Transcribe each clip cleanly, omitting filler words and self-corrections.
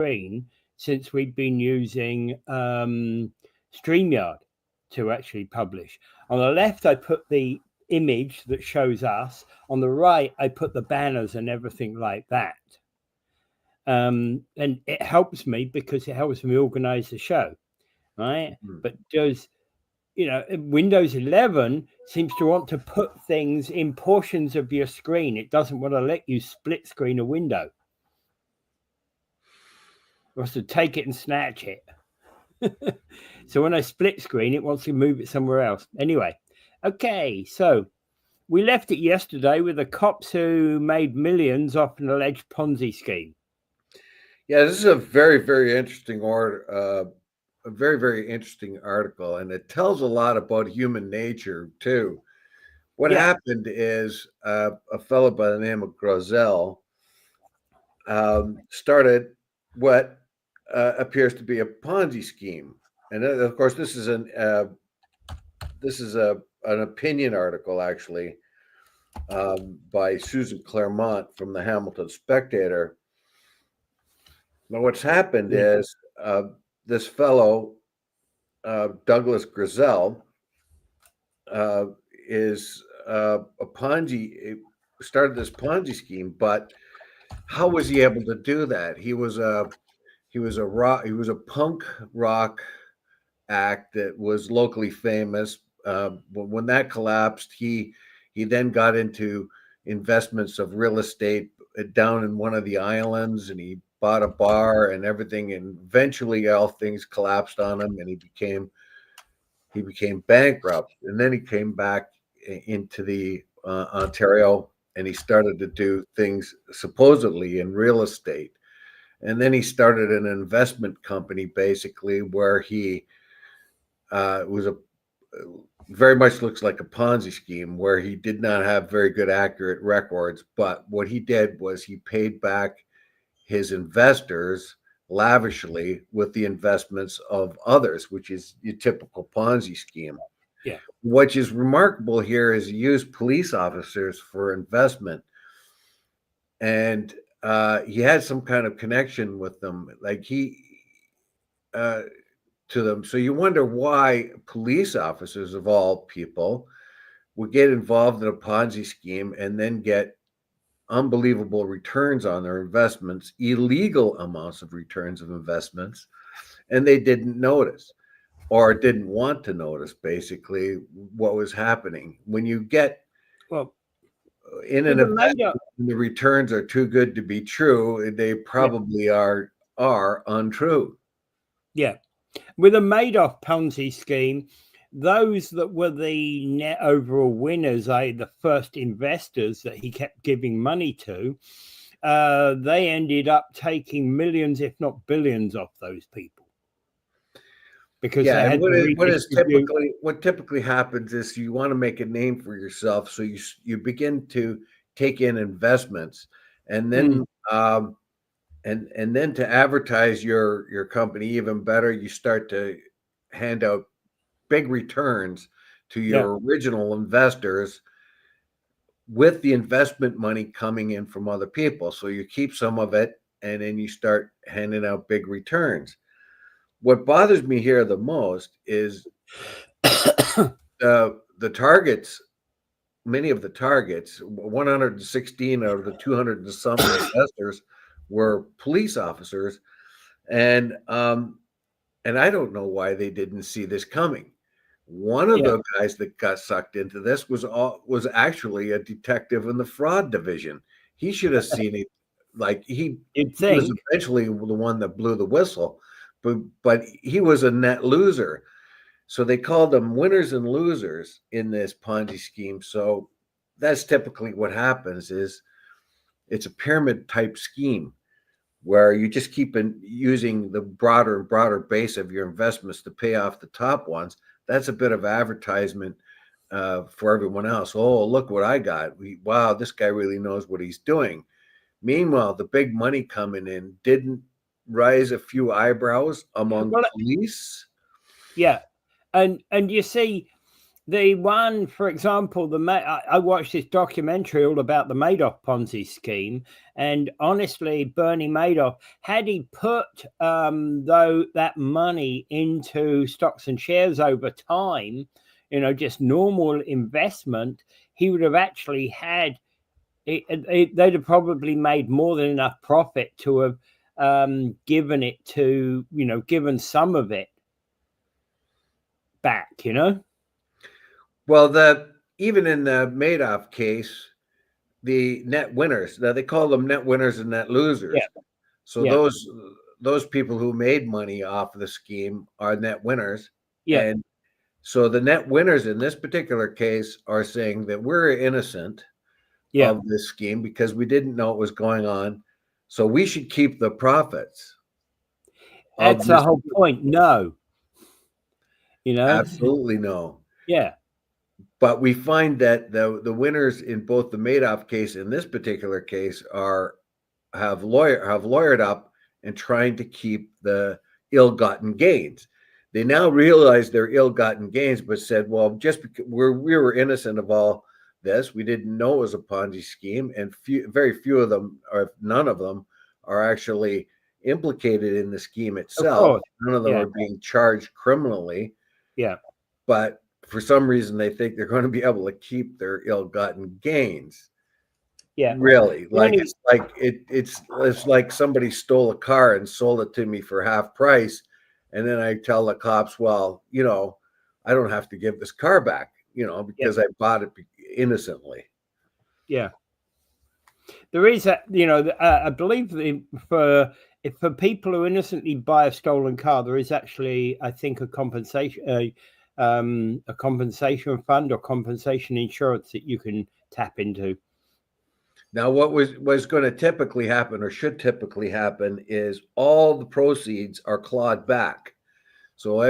screen since we've been using StreamYard to actually publish. On the left, I put the image that shows us. On the right, I put the banners and everything like that. And it helps me because it helps me organize the show, right? But Windows 11 seems to want to put things in portions of your screen. It doesn't want to let you split screen a window. It wants to take it and snatch it. So when I split screen, it wants to move it somewhere else. Anyway, okay, so we left it yesterday with the cops who made millions off an alleged Ponzi scheme. Yeah, this is a very, very interesting a very, very interesting article, and it tells a lot about human nature too. What happened is a fellow by the name of Grozel started what appears to be a Ponzi scheme, and of course, this is an opinion article actually by Susan Claremont from the Hamilton Spectator. Now, what's happened is this fellow, Douglas Grozel, is a Ponzi, started this Ponzi scheme, but how was he able to do that? He was a punk rock act that was locally famous. When that collapsed, he then got into investments of real estate down in one of the islands, and he bought a bar and everything, and eventually all things collapsed on him, and he became bankrupt. And then he came back into the Ontario, and he started to do things supposedly in real estate. And then he started an investment company, basically, where he was very much looks like a Ponzi scheme, where he did not have very good accurate records. But what he did was he paid back his investors lavishly with the investments of others, which is your typical Ponzi scheme. Yeah. What is remarkable here is he used police officers for investment, and he had some kind of connection with them, like to them. So you wonder why police officers, of all people, would get involved in a Ponzi scheme and then get unbelievable returns on their investments, illegal amounts of returns of investments, and they didn't notice or didn't want to notice, basically, what was happening. When you get in an investment, the returns are too good to be true, they probably are untrue. Yeah. With a Madoff Ponzi scheme, those that were the net overall winners, the first investors that he kept giving money to, they ended up taking millions, if not billions, off those people. Because they had what typically happens is you want to make a name for yourself, so you begin to take in investments, and then and then to advertise your company even better, you start to hand out big returns to your original investors with the investment money coming in from other people. So you keep some of it, and then you start handing out big returns. What bothers me here the most is the targets. Many of the targets, 116 out of the 200 and some investors, were police officers, and I don't know why they didn't see this coming. One of the guys that got sucked into this was actually a detective in the fraud division. He should have seen it. Like he was eventually the one that blew the whistle, but he was a net loser. So they called them winners and losers in this Ponzi scheme. So that's typically what happens. Is it's a pyramid type scheme where you just keep using the broader and broader base of your investments to pay off the top ones. That's a bit of advertisement for everyone else. Oh, look what I got. Wow, this guy really knows what he's doing. Meanwhile, the big money coming in didn't raise a few eyebrows among police. Yeah. And you see, The one, for example, I watched this documentary all about the Madoff Ponzi scheme, and honestly, Bernie Madoff, had he put that money into stocks and shares over time, just normal investment, he would have actually had they'd have probably made more than enough profit to have given it to, given some of it back, Well, even in the Madoff case, the net winners, now they call them net winners and net losers. Yeah. So Yeah. those people who made money off of the scheme are net winners. Yeah. And so the net winners in this particular case are saying that we're innocent of this scheme because we didn't know what was going on. So we should keep the profits. That's the whole point. No. Absolutely no. Yeah. But we find that the winners in both the Madoff case and this particular case have lawyered up and trying to keep the ill-gotten gains. They now realize their ill-gotten gains, but said, well, just because we were innocent of all this, we didn't know it was a Ponzi scheme, and very few of them, or none of them, are actually implicated in the scheme itself. None of them are being charged criminally. Yeah. But for some reason, they think they're going to be able to keep their ill-gotten gains. Yeah, really. It's like somebody stole a car and sold it to me for half price, and then I tell the cops, well, I don't have to give this car back, because I bought it innocently. Yeah, there is I believe for people who innocently buy a stolen car, there is actually, I think, a compensation fund or compensation insurance that you can tap into. Now, what was going to typically happen, or should typically happen, is all the proceeds are clawed back. So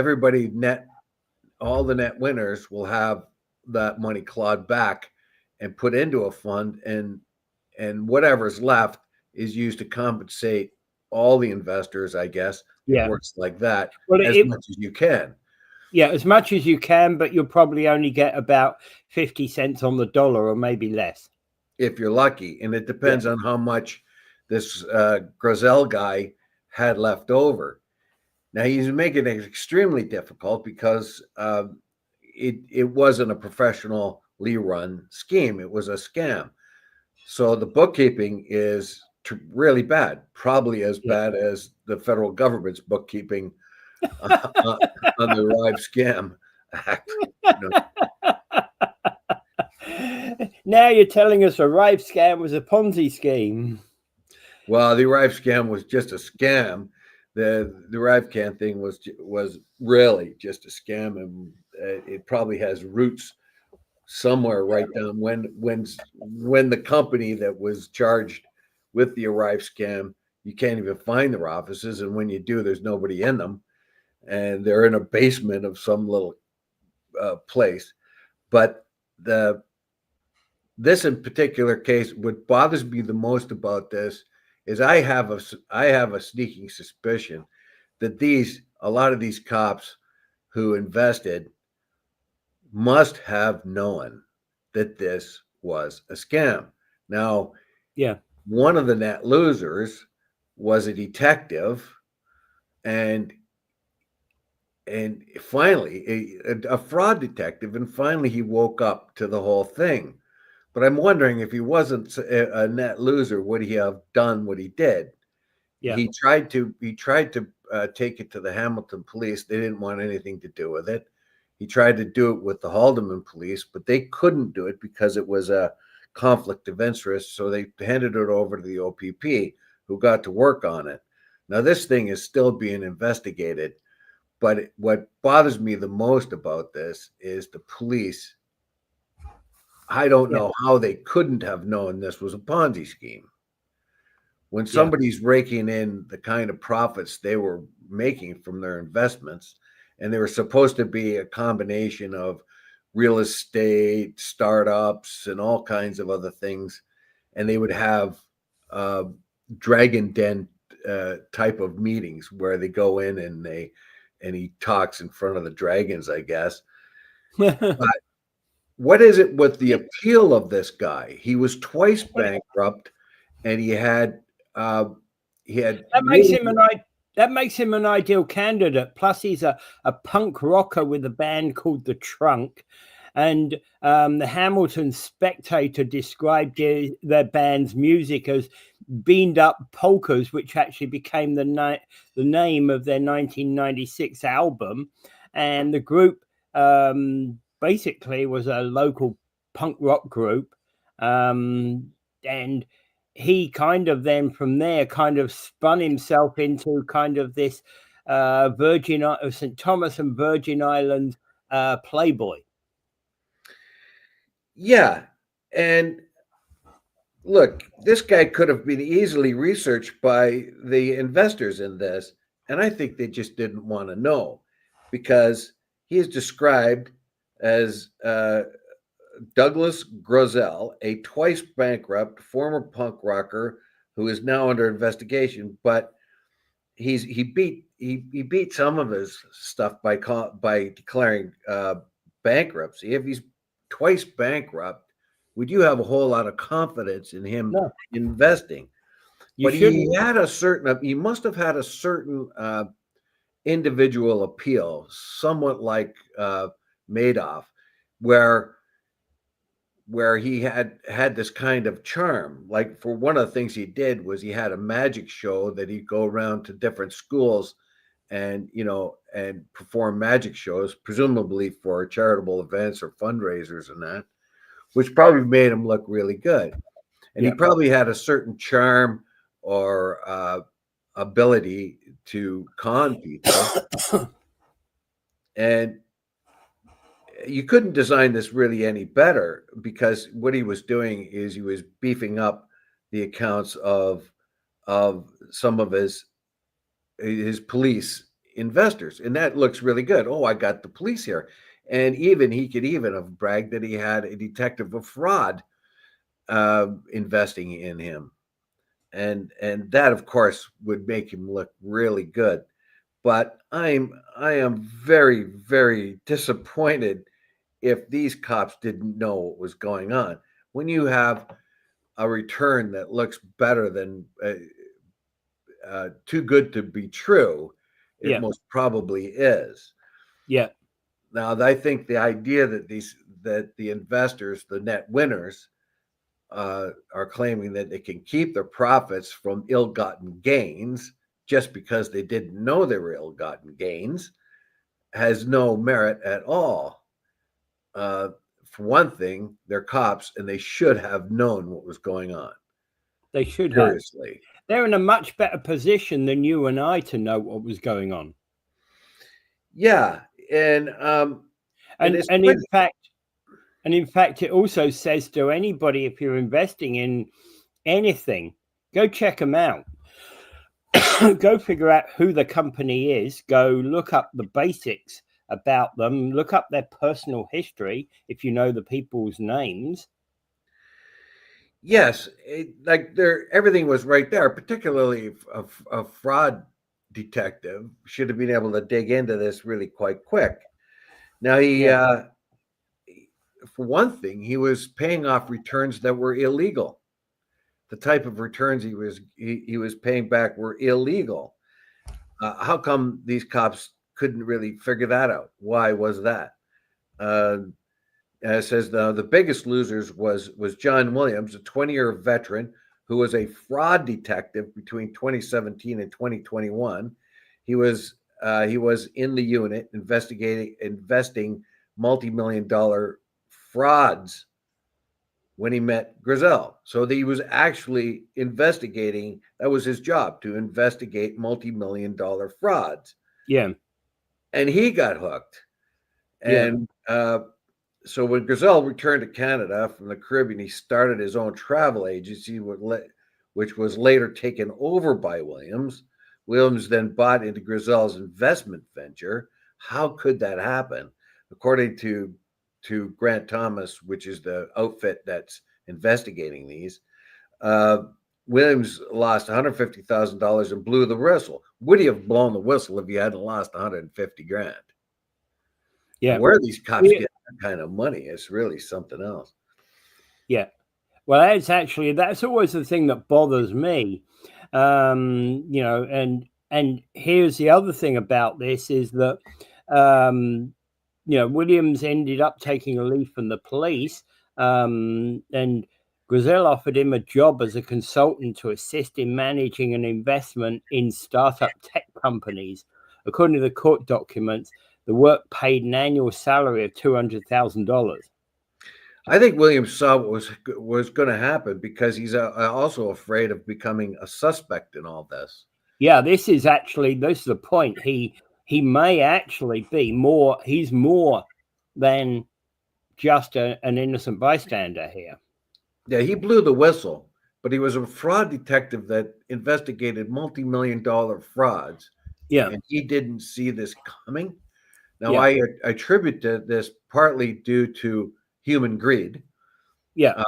all the net winners will have that money clawed back and put into a fund, and whatever's left is used to compensate all the investors, I guess. Yeah. It works like that, much as you can. Yeah, as much as you can, but you'll probably only get about 50 cents on the dollar, or maybe less, if you're lucky. And it depends on how much this Grizel guy had left over. Now, he's making it extremely difficult because it wasn't a professionally run scheme. It was a scam. So the bookkeeping is really bad, probably as bad as the federal government's bookkeeping on the Arrive Scam Act. Now you're telling us Arrive Scam was a Ponzi scheme. Well, the Arrive Scam was just a scam. The Arrive Can thing was really just a scam, and it probably has roots somewhere right down when the company that was charged with the Arrive Scam, you can't even find their offices, and when you do, there's nobody in them, and they're in a basement of some little place. But this in particular case, what bothers me the most about this is I have a sneaking suspicion that a lot of these cops who invested must have known that this was a scam. Now, one of the net losers was a detective, and finally a fraud detective, and finally he woke up to the whole thing. But I'm wondering, if he wasn't a net loser, would he have done what he did? Yeah. He tried to take it to the Hamilton police. They didn't want anything to do with it. He tried to do it with the Haldeman police, but they couldn't do it because it was a conflict of interest. So they handed it over to the OPP, who got to work on it. Now, this thing is still being investigated. But what bothers me the most about this is the police. I don't know how they couldn't have known this was a Ponzi scheme. When somebody's raking in the kind of profits they were making from their investments, and they were supposed to be a combination of real estate, startups, and all kinds of other things, and they would have dragon den type of meetings where they go in and he talks in front of the dragons, I guess. But what is it with the appeal of this guy? He was twice bankrupt, and he had That makes him an ideal candidate. Plus, he's a punk rocker with a band called The Trunk. And the Hamilton Spectator described their band's music as beamed up polkas, which actually became the name of their 1996 album. And the group basically was a local punk rock group. And he kind of then from there kind of spun himself into kind of this St. Thomas and Virgin Islands playboy. Yeah. And look, this guy could have been easily researched by the investors in this. And I think they just didn't want to know, because he is described as Douglas Grosel, a twice bankrupt former punk rocker who is now under investigation. But he beat some of his stuff by declaring bankruptcy. If he's twice bankrupt, we do have a whole lot of confidence in him investing. But he must have had a certain individual appeal, somewhat like Madoff, where he had this kind of charm. Like, for one of the things he did was he had a magic show that he'd go around to different schools and perform magic shows, presumably for charitable events or fundraisers and that, which probably made him look really good. And he probably had a certain charm or ability to con people. And you couldn't design this really any better, because what he was doing is he was beefing up the accounts of some of his police investors, and that looks really good. Oh, I got the police here. And he could even have bragged that he had a detective of fraud investing in him, and that of course would make him look really good. But I am very, very disappointed if these cops didn't know what was going on. When you have a return that looks better than too good to be true, it most probably is. Yeah. Now, I think the idea that the investors, the net winners, are claiming that they can keep their profits from ill-gotten gains just because they didn't know they were ill-gotten gains has no merit at all. For one thing, they're cops, and they should have known what was going on. They should Seriously. have. They're in a much better position than you and I to know what was going on. Yeah, and in fact, it also says to anybody, if you're investing in anything, go check them out. Go figure out who the company is. Go look up the basics about them. Look up their personal history if you know the people's names. Yes, everything was right there. Particularly a fraud detective should have been able to dig into this really quite quick. Now for one thing, he was paying off returns that were illegal. The type of returns he was paying back were illegal. How come these cops couldn't really figure that out? Why was that? It says the biggest losers was John Williams, a 20-year veteran who was a fraud detective between 2017 and 2021. He was in the unit investing multi-million-dollar frauds when he met Grosel. So he was actually investigating. That was his job, to investigate multi-million-dollar frauds. Yeah. And he got hooked. And so when Grosel returned to Canada from the Caribbean, he started his own travel agency, which was later taken over by Williams. Williams then bought into Grosel's investment venture. How could that happen? According to Grant Thomas, which is the outfit that's investigating these, Williams lost $150,000 and blew the whistle. Would he have blown the whistle if he hadn't lost $150,000? Yeah. Where are these cops getting kind of money. It's really something else. Yeah. Well, that's always the thing that bothers me. And here's the other thing about this is that Williams ended up taking a leaf from the police, and Grizel offered him a job as a consultant to assist in managing an investment in startup tech companies. According to the court documents, the work paid an annual salary of $200,000. I think Williams saw what was going to happen because he's also afraid of becoming a suspect in all this. Yeah, this is the point. He may actually be more. He's more than just an innocent bystander here. Yeah, he blew the whistle, but he was a fraud detective that investigated multi-million-dollar frauds. Yeah, and he didn't see this coming. Now, yeah, I attribute this partly due to human greed. yeah.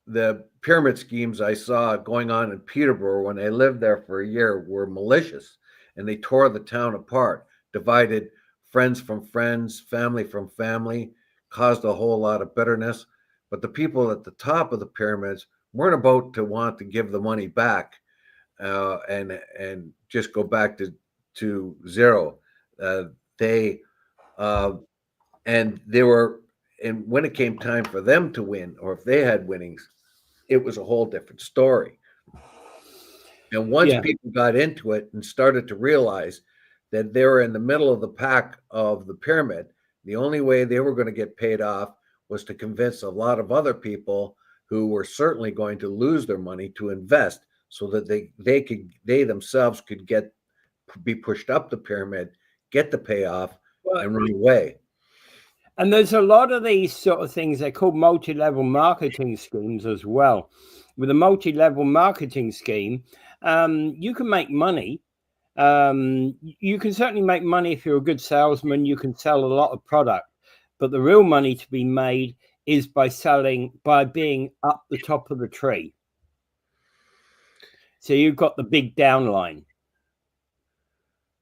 The pyramid schemes I saw going on in Peterborough when I lived there for a year were malicious, and they tore the town apart, divided friends from friends, family from family, caused a whole lot of bitterness. But the people at the top of the pyramids weren't about to want to give the money back and just go back to zero. They and they were, and when it came time for them to win, or if they had winnings, it was a whole different story. And once Yeah. people got into it and started to realize that they were in the middle of the pack of the pyramid, the only way they were going to get paid off was to convince a lot of other people who were certainly going to lose their money to invest so that they themselves could be pushed up the pyramid, get the payoff, and run away. And there's a lot of these sort of things. They're called multi-level marketing schemes as well. With a multi-level marketing scheme, you can make money. You can certainly make money if you're a good salesman. You can sell a lot of product, but the real money to be made is by being up the top of the tree. So you've got the big downline.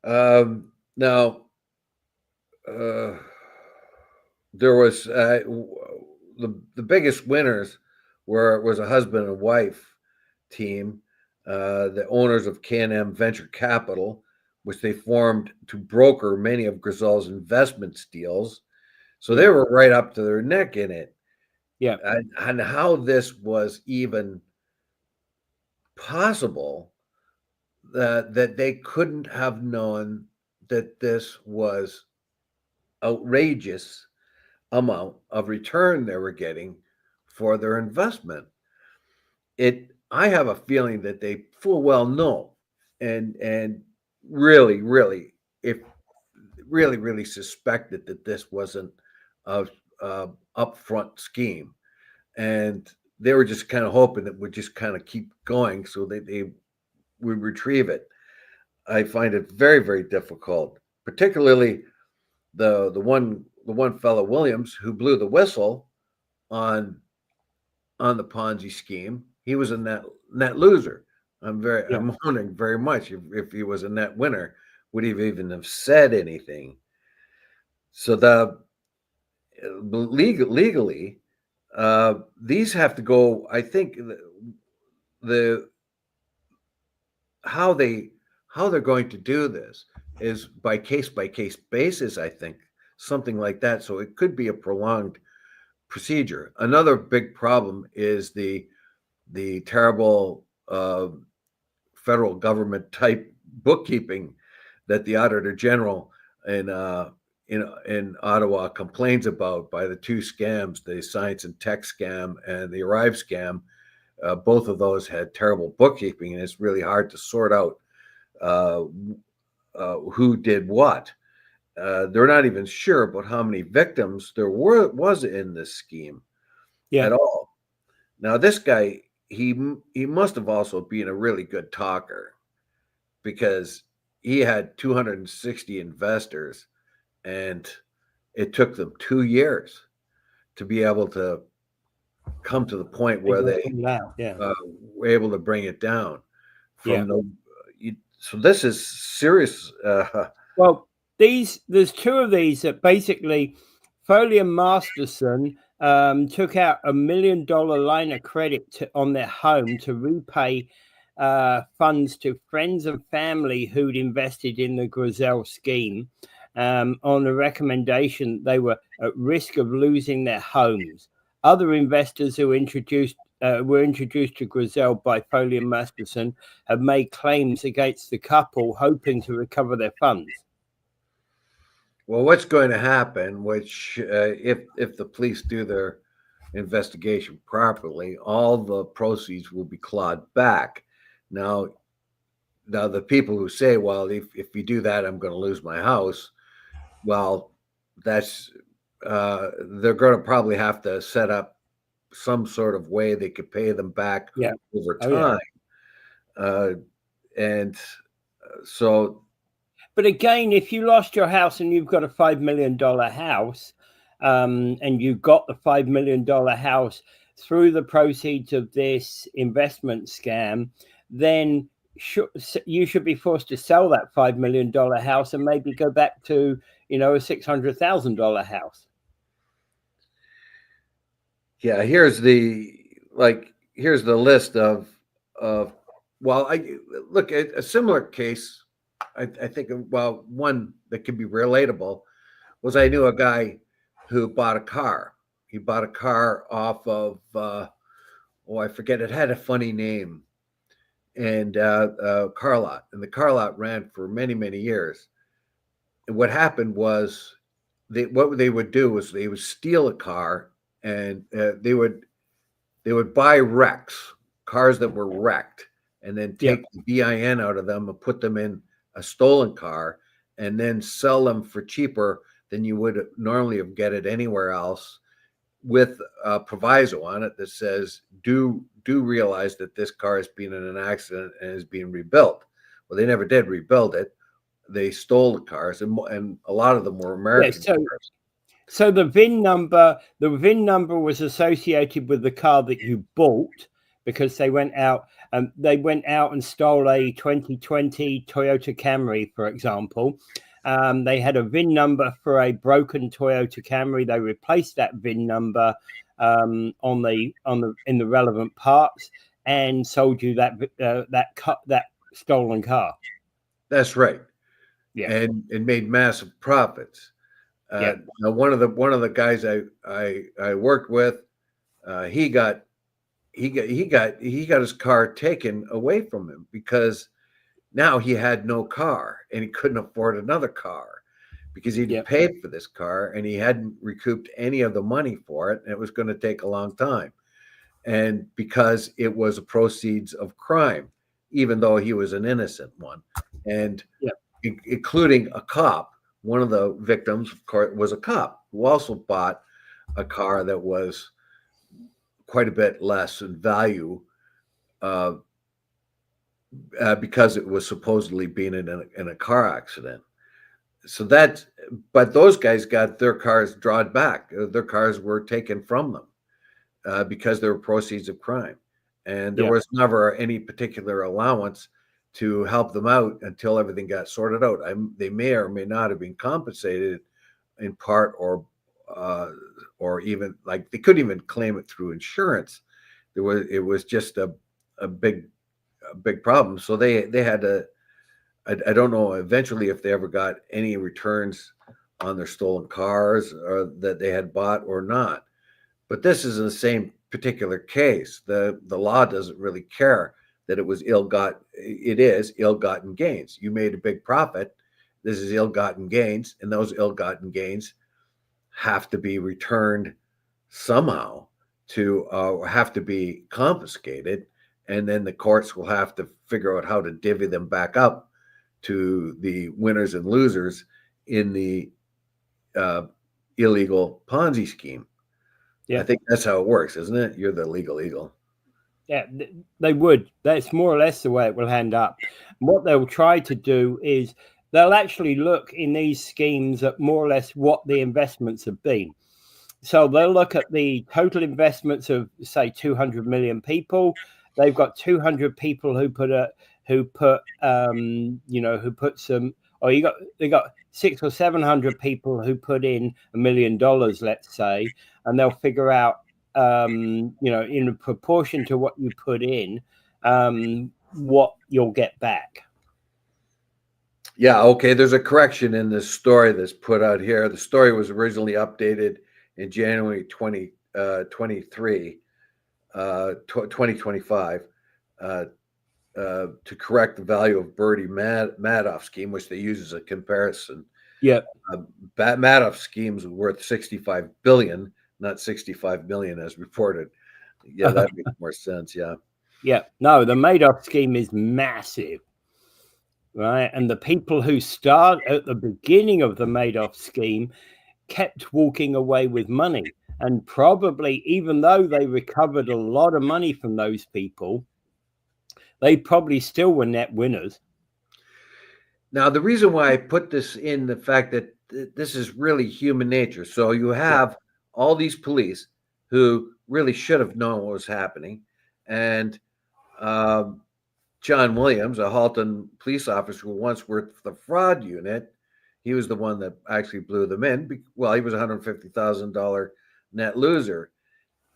Now, there was the biggest winners was a husband and wife team, the owners of K&M Venture Capital, which they formed to broker many of Grizel's investment deals. So they were right up to their neck in it. Yeah. And how this was even possible that they couldn't have known that this was outrageous amount of return they were getting for their investment. I have a feeling that they full well know and really suspected that this wasn't a upfront scheme, and they were just kind of hoping it would just kind of keep going so they would retrieve it. I find it very, very difficult, particularly the one fellow Williams who blew the whistle on the Ponzi scheme. He was a net loser. I'm wondering very much if he was a net winner, would he even have said anything? So legally, these have to go. I think how they're going to do this is by case basis. I think something like that. So it could be a prolonged procedure. Another big problem is the terrible federal government type bookkeeping that the Auditor General in Ottawa complains about by the two scams, the science and tech scam and the Arrive scam. Both of those had terrible bookkeeping, and it's really hard to sort out who did what. They're not even sure about how many victims there was in this scheme at all. Now, this guy, he must have also been a really good talker, because he had 260 investors, and it took them 2 years to be able to come to the point where they were able to bring it down. So this is serious. Well, there's two of these that basically Foley and Masterson took out $1 million line of credit on their home to repay funds to friends and family who'd invested in the Grizel scheme on the recommendation they were at risk of losing their homes. Other investors who were introduced to Grizel by Foley and Masterson have made claims against the couple, hoping to recover their funds. Well, what's going to happen, which if the police do their investigation properly, all the proceeds will be clawed back. Now the people who say, well, if you do that, I'm going to lose my house. Well, that's they're going to probably have to set up some sort of way they could pay them back over time. And so. But again, if you lost your house and you've got a $5 million house, and you got the $5 million house through the proceeds of this investment scam, then you should be forced to sell that $5 million house and maybe go back to, a $600,000 house. Yeah, here's the list of well, I look at a similar case. I think, well, one that could be relatable was I knew a guy who bought a car. He bought a car off of I forget, it had a funny name, and car lot, and the car lot ran for many, many years. And what happened was what they would do was they would steal a car, and they would buy wrecks, cars that were wrecked, and then take the VIN out of them and put them in a stolen car, and then sell them for cheaper than you would normally have get it anywhere else, with a proviso on it that says, do realize that this car has been in an accident and is being rebuilt. Well, they never did rebuild it. They stole the cars, and a lot of them were American cars. So the VIN number was associated with the car that you bought, because they went out and stole a 2020 Toyota Camry, for example. They had a VIN number for a broken Toyota Camry. They replaced that VIN number in the relevant parts and sold you that stolen car. That's right. Yeah, and made massive profits. Now one of the guys I worked with, he got his car taken away from him because now he had no car and he couldn't afford another car because he'd paid for this car and he hadn't recouped any of the money for it, and it was going to take a long time. And because it was proceeds of crime, even though he was an innocent one, and including a cop. One of the victims, of course, was a cop who also bought a car that was quite a bit less in value because it was supposedly being in a car accident. So but those guys got their cars drawn back. Their cars were taken from them because they were proceeds of crime. And there was never any particular allowance to help them out until everything got sorted out. They may or may not have been compensated in part, or even, like, they couldn't even claim it through insurance. It was just a big problem. So they had to. I don't know eventually if they ever got any returns on their stolen cars or that they had bought or not. But this is the same particular case. The law doesn't really care that it was ill-gotten gains. You made a big profit. This is ill-gotten gains, and those ill-gotten gains have to be returned somehow to have to be confiscated, and then the courts will have to figure out how to divvy them back up to the winners and losers in the illegal Ponzi scheme. I think that's how it works, isn't it? You're the legal eagle. Yeah, they would. That's more or less the way it will end up. And what they'll try to do is they'll actually look in these schemes at more or less what the investments have been. So they'll look at the total investments of, say, 200 million people. They've got 200 people who put some or they got 600 or 700 people who put in $1 million, let's say, and they'll figure out, in proportion to what you put in, what you'll get back. Yeah, okay. There's a correction in this story that's put out here. The story was originally updated in January 2025, to correct the value of Bertie Madoff's scheme, which they use as a comparison. Yeah. Madoff's scheme was worth $65 billion, not $65 million as reported. Yeah, that makes more sense. Yeah. Yeah. No, the Madoff scheme is massive. Right. And the people who start at the beginning of the Madoff scheme kept walking away with money. And probably, even though they recovered a lot of money from those people, they probably still were net winners. Now, the reason why I put this in the fact that this is really human nature. So you have all these police who really should have known what was happening. And John Williams, a Halton police officer who once worked for the fraud unit, he was the one that actually blew them in. Well, he was a $150,000 net loser,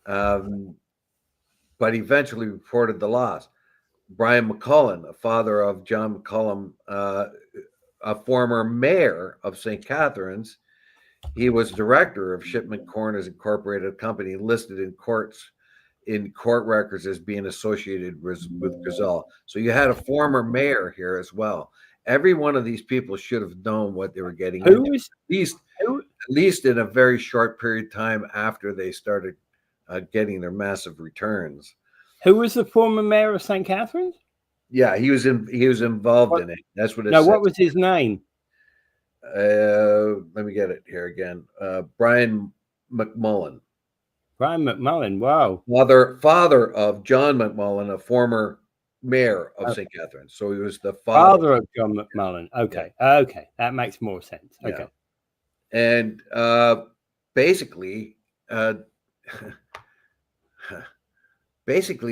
but eventually reported the loss. Brian McCullen, a father of John McCullum, a former mayor of St. Catharines, he was director of Shipment Corners Incorporated, a company listed in court records as being associated with Gazelle. So you had a former mayor here as well. Every one of these people should have known what they were getting into, at least in a very short period of time after they started getting their massive returns. Who was the former mayor of St. Catharines? Yeah, he was involved in it. That's what it says. Now, what was his name? Let me get it here again. Brian McMullen. Brian McMullen. Wow. Father of John McMullen, a former mayor of St. Catharines. So he was the father of John McMullen. Okay. Yeah. Okay. That makes more sense. Okay. Yeah. And basically,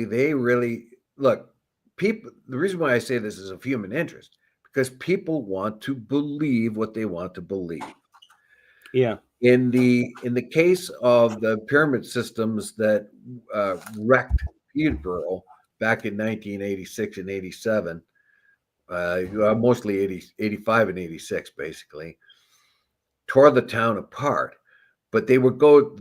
they really look. People. The reason why I say this is of human interest, because people want to believe what they want to believe. Yeah. In the case of the pyramid systems that wrecked Peterborough back in 1986 and 87, mostly 85 and 86, basically, tore the town apart. But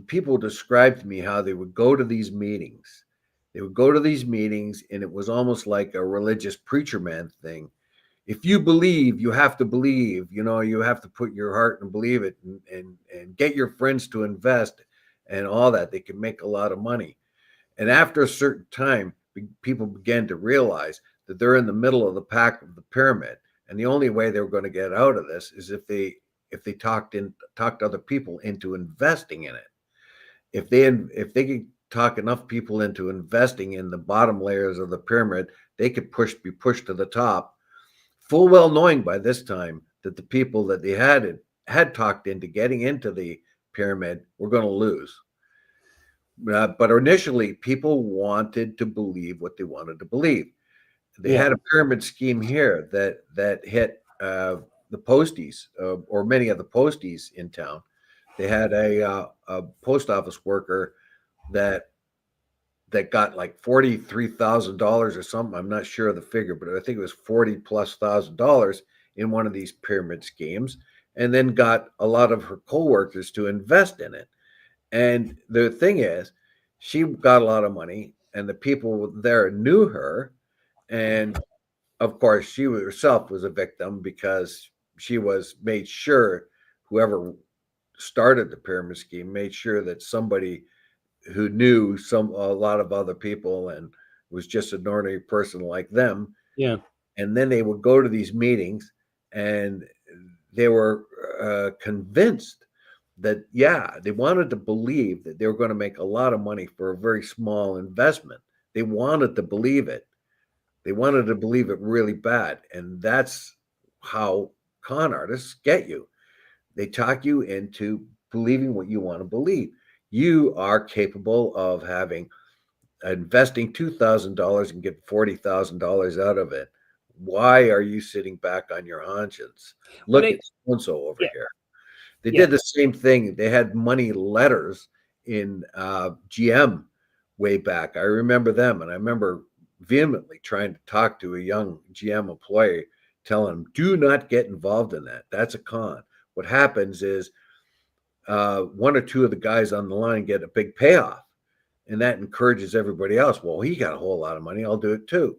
people described to me how they would go to these meetings. They would go to these meetings, and it was almost like a religious preacher man thing. If you believe, you have to believe. You have to put your heart and believe it, and get your friends to invest and all that. They can make a lot of money. And after a certain time, people began to realize that they're in the middle of the pack of the pyramid, and the only way they were going to get out of this is if they talked other people into investing in it. If they could talk enough people into investing in the bottom layers of the pyramid, they could be pushed to the top, full well knowing by this time that the people that they had talked into getting into the pyramid were going to lose. But initially, people wanted to believe what they wanted to believe. They had a pyramid scheme here that hit the posties, or many of the posties in town. They had a post office worker that got like $43,000 or something. I'm not sure of the figure, but I think it was $40,000+ in one of these pyramid schemes, and then got a lot of her coworkers to invest in it. And the thing is, she got a lot of money, and the people there knew her. And of course, she herself was a victim, because she made sure whoever started the pyramid scheme made sure that somebody who knew a lot of other people and was just an ordinary person like them. Yeah. And then they would go to these meetings, and they were convinced that, they wanted to believe that they were going to make a lot of money for a very small investment. They wanted to believe it. They wanted to believe it really bad. And that's how con artists get you. They talk you into believing what you want to believe. You are capable of investing $2,000 and get $40,000 out of it. why are you sitting back on your haunches? Well, Look at so-and-so over yeah, here. They yeah, did the same thing. They had money letters in GM way back. I remember them, and I remember vehemently trying to talk to a young GM employee, telling him, do not get involved in that. That's a con. What happens is one or two of the guys on the line get a big payoff, and that encourages everybody else. Well, he got a whole lot of money. I'll do it too.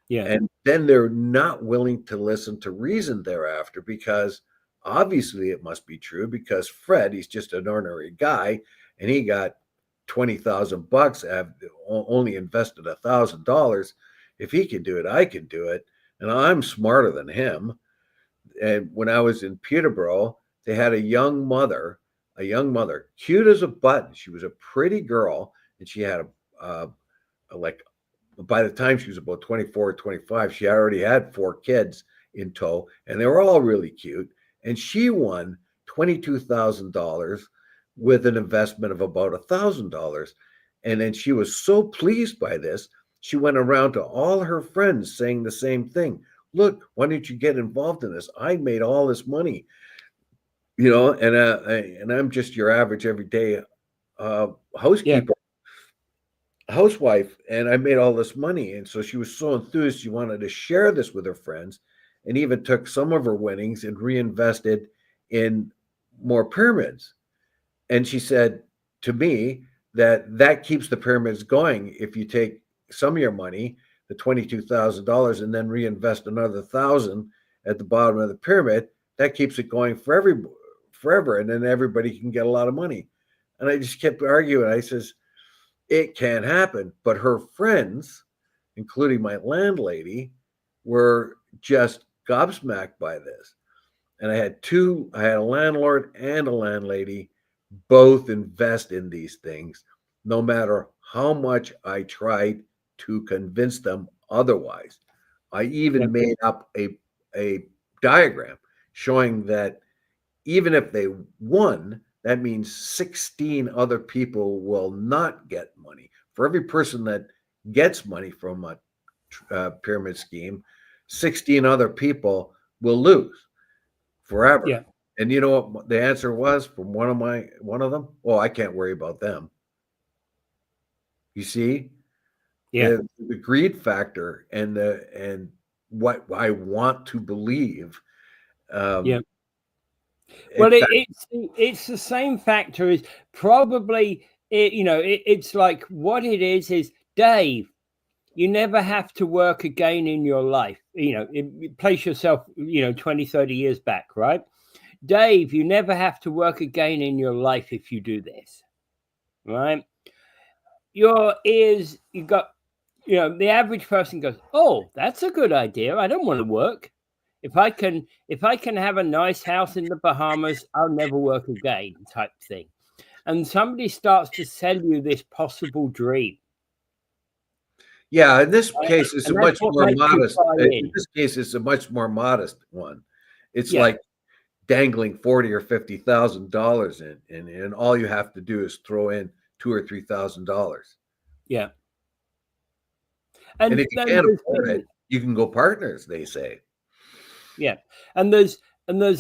yeah, And then they're not willing to listen to reason thereafter, because obviously it must be true, because Fred, he's just an ordinary guy, and he got $20,000, have only invested $1,000. If he can do it, I can do it. And I'm smarter than him. And when I was in Peterborough, they had a young mother, cute as a button. She was a pretty girl, and she had like, by the time she was about 24 or 25, she already had 4 kids in tow, and they were all really cute. And she won $22,000 with an investment of about $1,000. And then she was so pleased by this, she went around to all her friends saying the same thing. Look, why don't you get involved in this? I made all this money, and I'm just your average everyday yeah, housekeeper, housewife, and I made all this money. And so she was so enthused, she wanted to share this with her friends, and even took some of her winnings and reinvested in more pyramids. And she said to me that keeps the pyramids going. If you take some of your money, the $22,000, and then reinvest another 1,000 at the bottom of the pyramid, that keeps it going forever, and then everybody can get a lot of money. And I just kept arguing. I says, it can't happen. But her friends, including my landlady, were just gobsmacked by this. And I had a landlord and a landlady both invest in these things, no matter how much I tried to convince them otherwise. I yeah, even made up a diagram showing that even if they won, that means 16 other people will not get money. For every person that gets money from a pyramid scheme, 16 other people will lose forever. yeah, And you know what the answer was from one of them? Oh, I can't worry about them. You see, yeah, the greed factor and what I want to believe. yeah. Um, in Well, fact, it's the same factor as probably it's like what it is Dave. You never have to work again in your life. Place yourself 20, 30 years back, right? Dave, you never have to work again in your life if you do this, right? Your ears, you got, the average person goes, oh, that's a good idea. I don't want to work. If I can have a nice house in the Bahamas, I'll never work again, type thing. And somebody starts to sell you this possible dream. yeah, in this Right? case, it's a And that's much what more makes you modest. buy In in. this case, it's a much more modest one. It's Yeah, like dangling 40 or $50,000 and all you have to do is throw in $2,000 or $3,000. yeah. And And if you then can't there's afford it, been, you can go partners, they say. yeah, and there's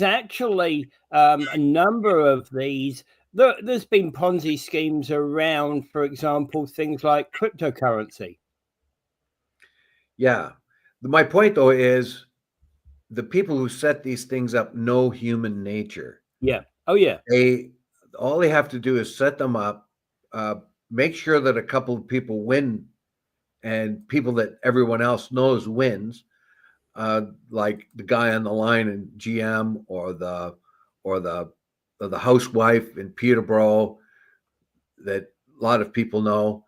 actually a number of these. There's been Ponzi schemes around, for example, things like cryptocurrency. Yeah. My point though is the people who set these things up know human nature. Yeah. Oh yeah. They all they have to do is set them up, uh, make sure that a couple of people win, and people that everyone else knows wins, like the guy on the line in GM, or the housewife in Peterborough that a lot of people know.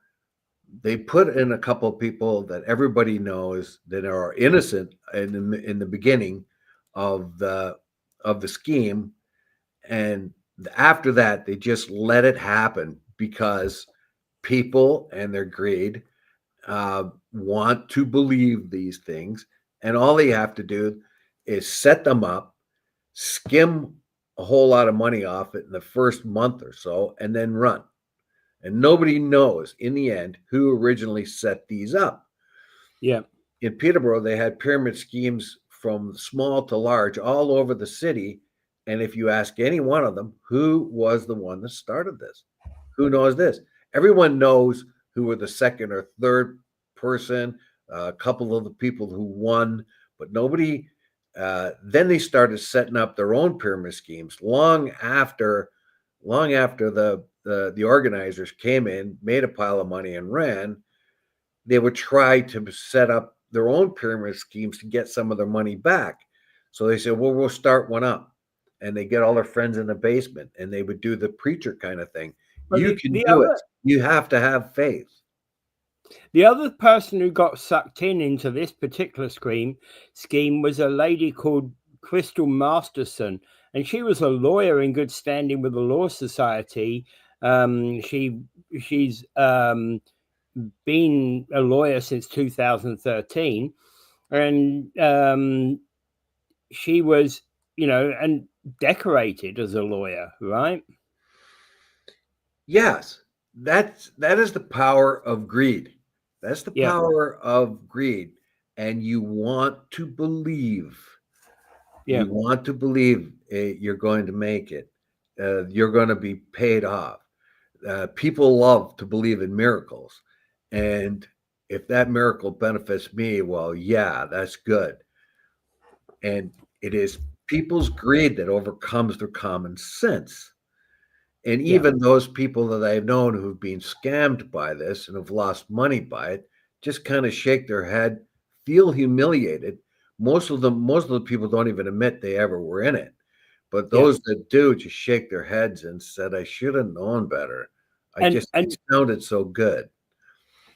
They put in a couple of people that everybody knows that are innocent in the beginning of the scheme, and after that they just let it happen because people and their greed want to believe these things, and all they have to do is set them up, skim a whole lot of money off it in the first month or so, and then run. And nobody knows in the end who originally set these up. Yeah. in Peterborough, they had pyramid schemes from small to large all over the city. And if you ask any one of them, who was the one that started this? Who knows this? Everyone knows who were the second or third person, a couple of the people who won, but nobody. Then they started setting up their own pyramid schemes long after the organizers came in, made a pile of money, and ran. They would try to set up their own pyramid schemes to get some of their money back. So they said, well, we'll start one up. And they get all their friends in the basement and they would do the preacher kind of thing. But You can do it. You have to have faith. The other person who got sucked into this particular scheme was a lady called Crystal Masterson, and she was a lawyer in good standing with the Law Society. She's been a lawyer since 2013, and she was, and decorated as a lawyer, right? Yes, that is the power of greed. That's the power of greed. And you want to believe. You want to believe you're going to make it. You're going to be paid off. People love to believe in miracles. And if that miracle benefits me, well, yeah, that's good. And it is people's greed that overcomes their common sense. And even those people that I've known who've been scammed by this and have lost money by it, just kind of shake their head, feel humiliated. Most of the people don't even admit they ever were in it. But those that do just shake their heads and said, I should have known better. It sounded so good.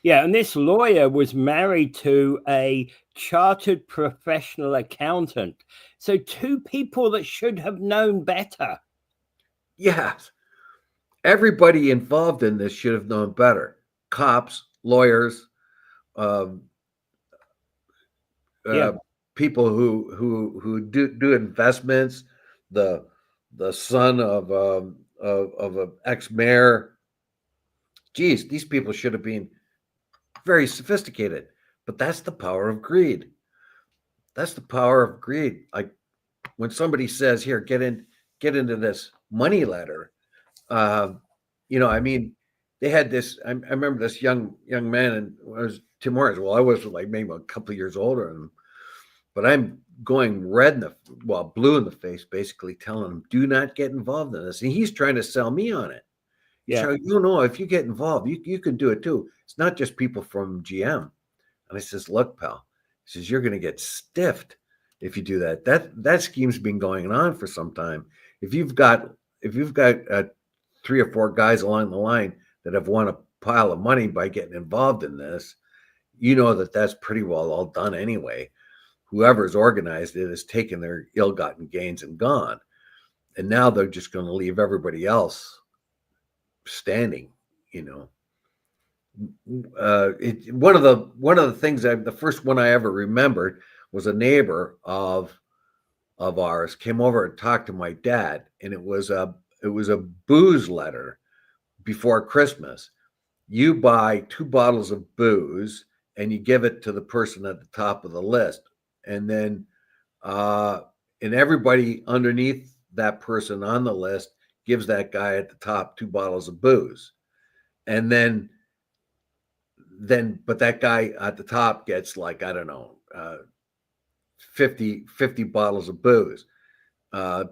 Yeah, and this lawyer was married to a chartered professional accountant. So two people that should have known better. Yes. Everybody involved in this should have known better. Cops, lawyers, people who do investments. The son of an ex-mayor. Geez, these people should have been very sophisticated. But that's the power of greed. That's the power of greed. Like when somebody says, "Here, get into this money ladder." I mean, they had this. I remember this young man, and it was Tim Hortons. Well, I was like maybe a couple of years older than him, but I'm going blue in the face, basically telling him, "Do not get involved in this." And he's trying to sell me on it. If you get involved, you can do it too. It's not just people from GM. And I says, "Look, pal," he says, "you're going to get stiffed if you do that. That scheme's been going on for some time. If you've got 3 or 4 guys along the line that have won a pile of money by getting involved in this, that's pretty well all done anyway. Whoever's organized it has taken their ill-gotten gains and gone. And now they're just going to leave everybody else standing, one of the things the first one I ever remembered was a neighbor of ours came over and talked to my dad, and it was a booze letter before Christmas. You buy 2 bottles of booze and you give it to the person at the top of the list. And then, and everybody underneath that person on the list gives that guy at the top 2 bottles of booze. And but that guy at the top gets like, I don't know, 50 bottles of booze.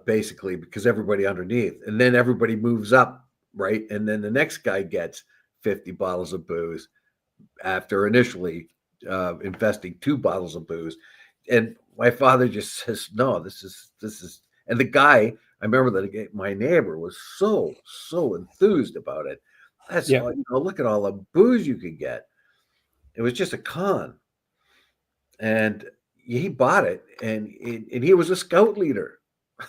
Basically, because everybody underneath, and then everybody moves up, right? And then the next guy gets 50 bottles of booze after initially investing 2 bottles of booze. And my father just says, "No, this is." And the guy, I remember that my neighbor was so enthused about it. That's look at all the booze you could get. It was just a con, and he bought it, and he was a scout leader.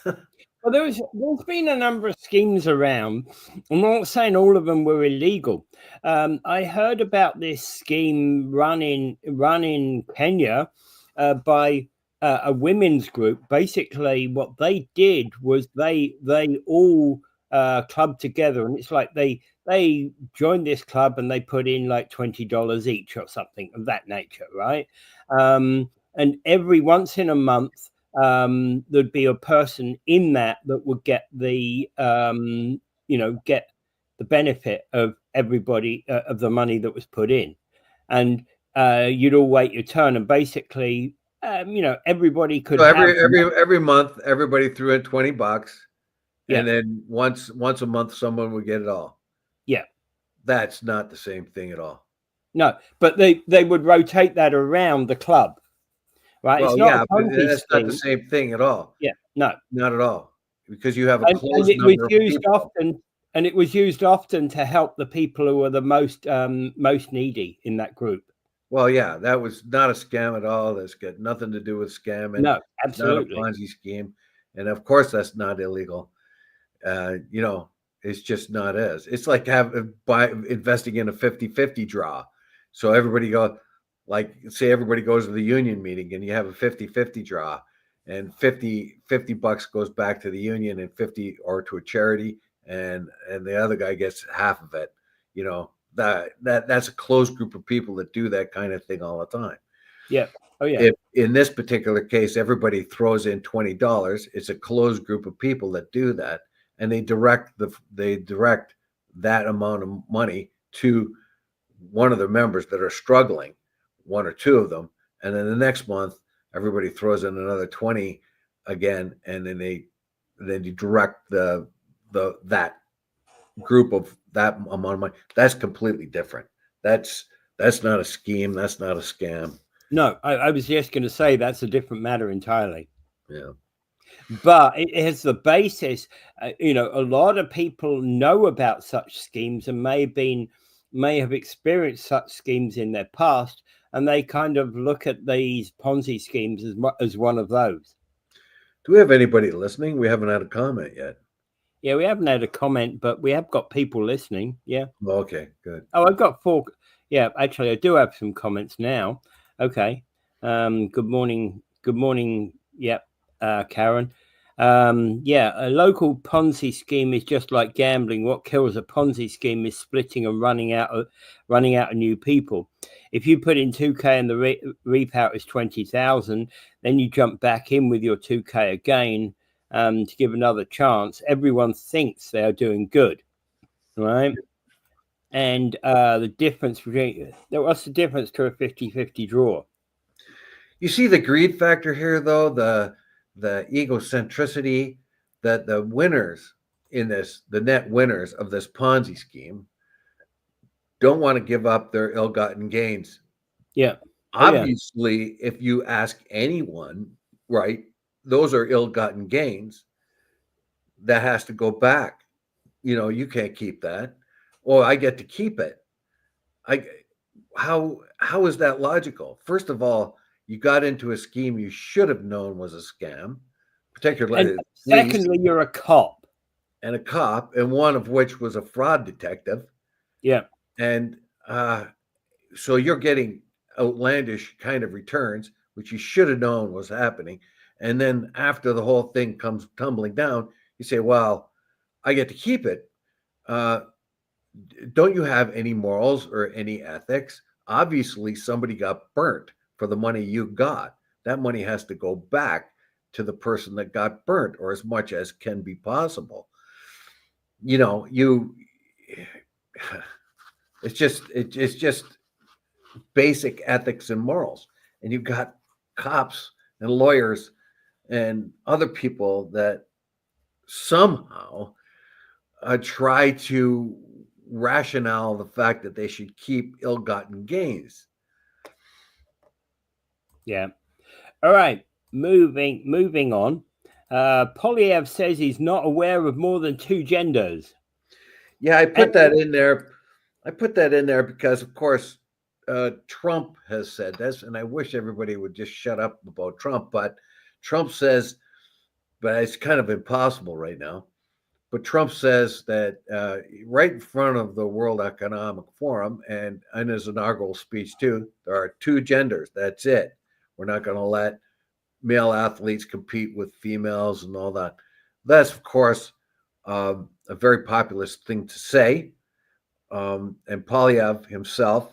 Well, there's been a number of schemes around. I'm not saying all of them were illegal. I heard about this scheme run in Kenya by a women's group. Basically, what they did was they all clubbed together, and it's like they joined this club and they put in like $20 each or something of that nature, right? And every once in a month, there'd be a person in that would get the get the benefit of everybody of the money that was put in, and you'd all wait your turn, and basically, everybody could So have. every month, everybody threw in $20, Yeah. and then once a month, someone would get it all. Yeah. That's not the same thing at all. No, but they would rotate that around the club, right? Well, It's not yeah, a but Ponzi that's not the scheme. same thing at all. Yeah, no, Not at all, because you have a and closed it was number of used people. often, and it was used often to help the people who were the most needy in that group. Well, yeah, that was not a scam at all. That's got nothing to do with scamming. No, It's not a absolutely. Ponzi scheme, and of course, that's not illegal. It's just not as. It's like investing in a 50-50 draw. So everybody like say everybody goes to the union meeting and you have a 50-50 draw, and $50 goes back to the union and 50 or to a charity, and the other guy gets half of it. That's a closed group of people that do that kind of thing all the time. Yeah. Oh yeah. If in this particular case everybody throws in $20, it's a closed group of people that do that, and they direct that amount of money to one of the members that are struggling, one or two of them, and then the next month everybody throws in another 20 again, and then you direct that group of that amount of money. That's completely different. That's not a scheme. That's not a scam. No, I was just going to say that's a different matter entirely. Yeah. But it has the basis. A lot of people know about such schemes and may have experienced such schemes in their past, and they kind of look at these Ponzi schemes as one of those. Do we have anybody listening? We haven't had a comment yet. Yeah, we haven't had a comment, but we have got people listening. Yeah. Okay, good. Oh, I've got 4. Yeah, actually, I do have some comments now. Okay. Good morning. Good morning. Yep. Karen. A local Ponzi scheme is just like gambling. What kills a Ponzi scheme is splitting and running out of new people. If you put in 2K and the repout is 20,000, then you jump back in with your 2K again to give another chance. Everyone thinks they are doing good, right? And the difference between what's the difference to a 50-50 draw? You see the greed factor here, though, the egocentricity, that the winners in this, the net winners of this Ponzi scheme, don't want to give up their ill-gotten gains. Yeah. Obviously, if you ask anyone, right, those are ill-gotten gains. That has to go back. You can't keep that. Or I get to keep it. How is that logical? First of all, you got into a scheme you should have known was a scam, particularly. And secondly, you're a cop. And a cop, and one of which was a fraud detective. Yeah. And so you're getting outlandish kind of returns, which you should have known was happening. And then after the whole thing comes tumbling down, you say, well, I get to keep it. Don't you have any morals or any ethics? Obviously, somebody got burnt for the money you got. That money has to go back to the person that got burnt, or as much as can be possible. It's just basic ethics and morals. And you've got cops and lawyers and other people that somehow try to rationale the fact that they should keep ill-gotten gains. Yeah. All right. Moving on. Poilievre says he's not aware of more than 2 genders. Yeah, I put that in there. Because, of course, Trump has said this, and I wish everybody would just shut up about Trump. But Trump says, but it's kind of impossible right now. But Trump says that right in front of the World Economic Forum and in his inaugural speech too, there are 2 genders. That's it. We're not going to let male athletes compete with females and all that. That's, of course, a very populist thing to say. And Poilievre himself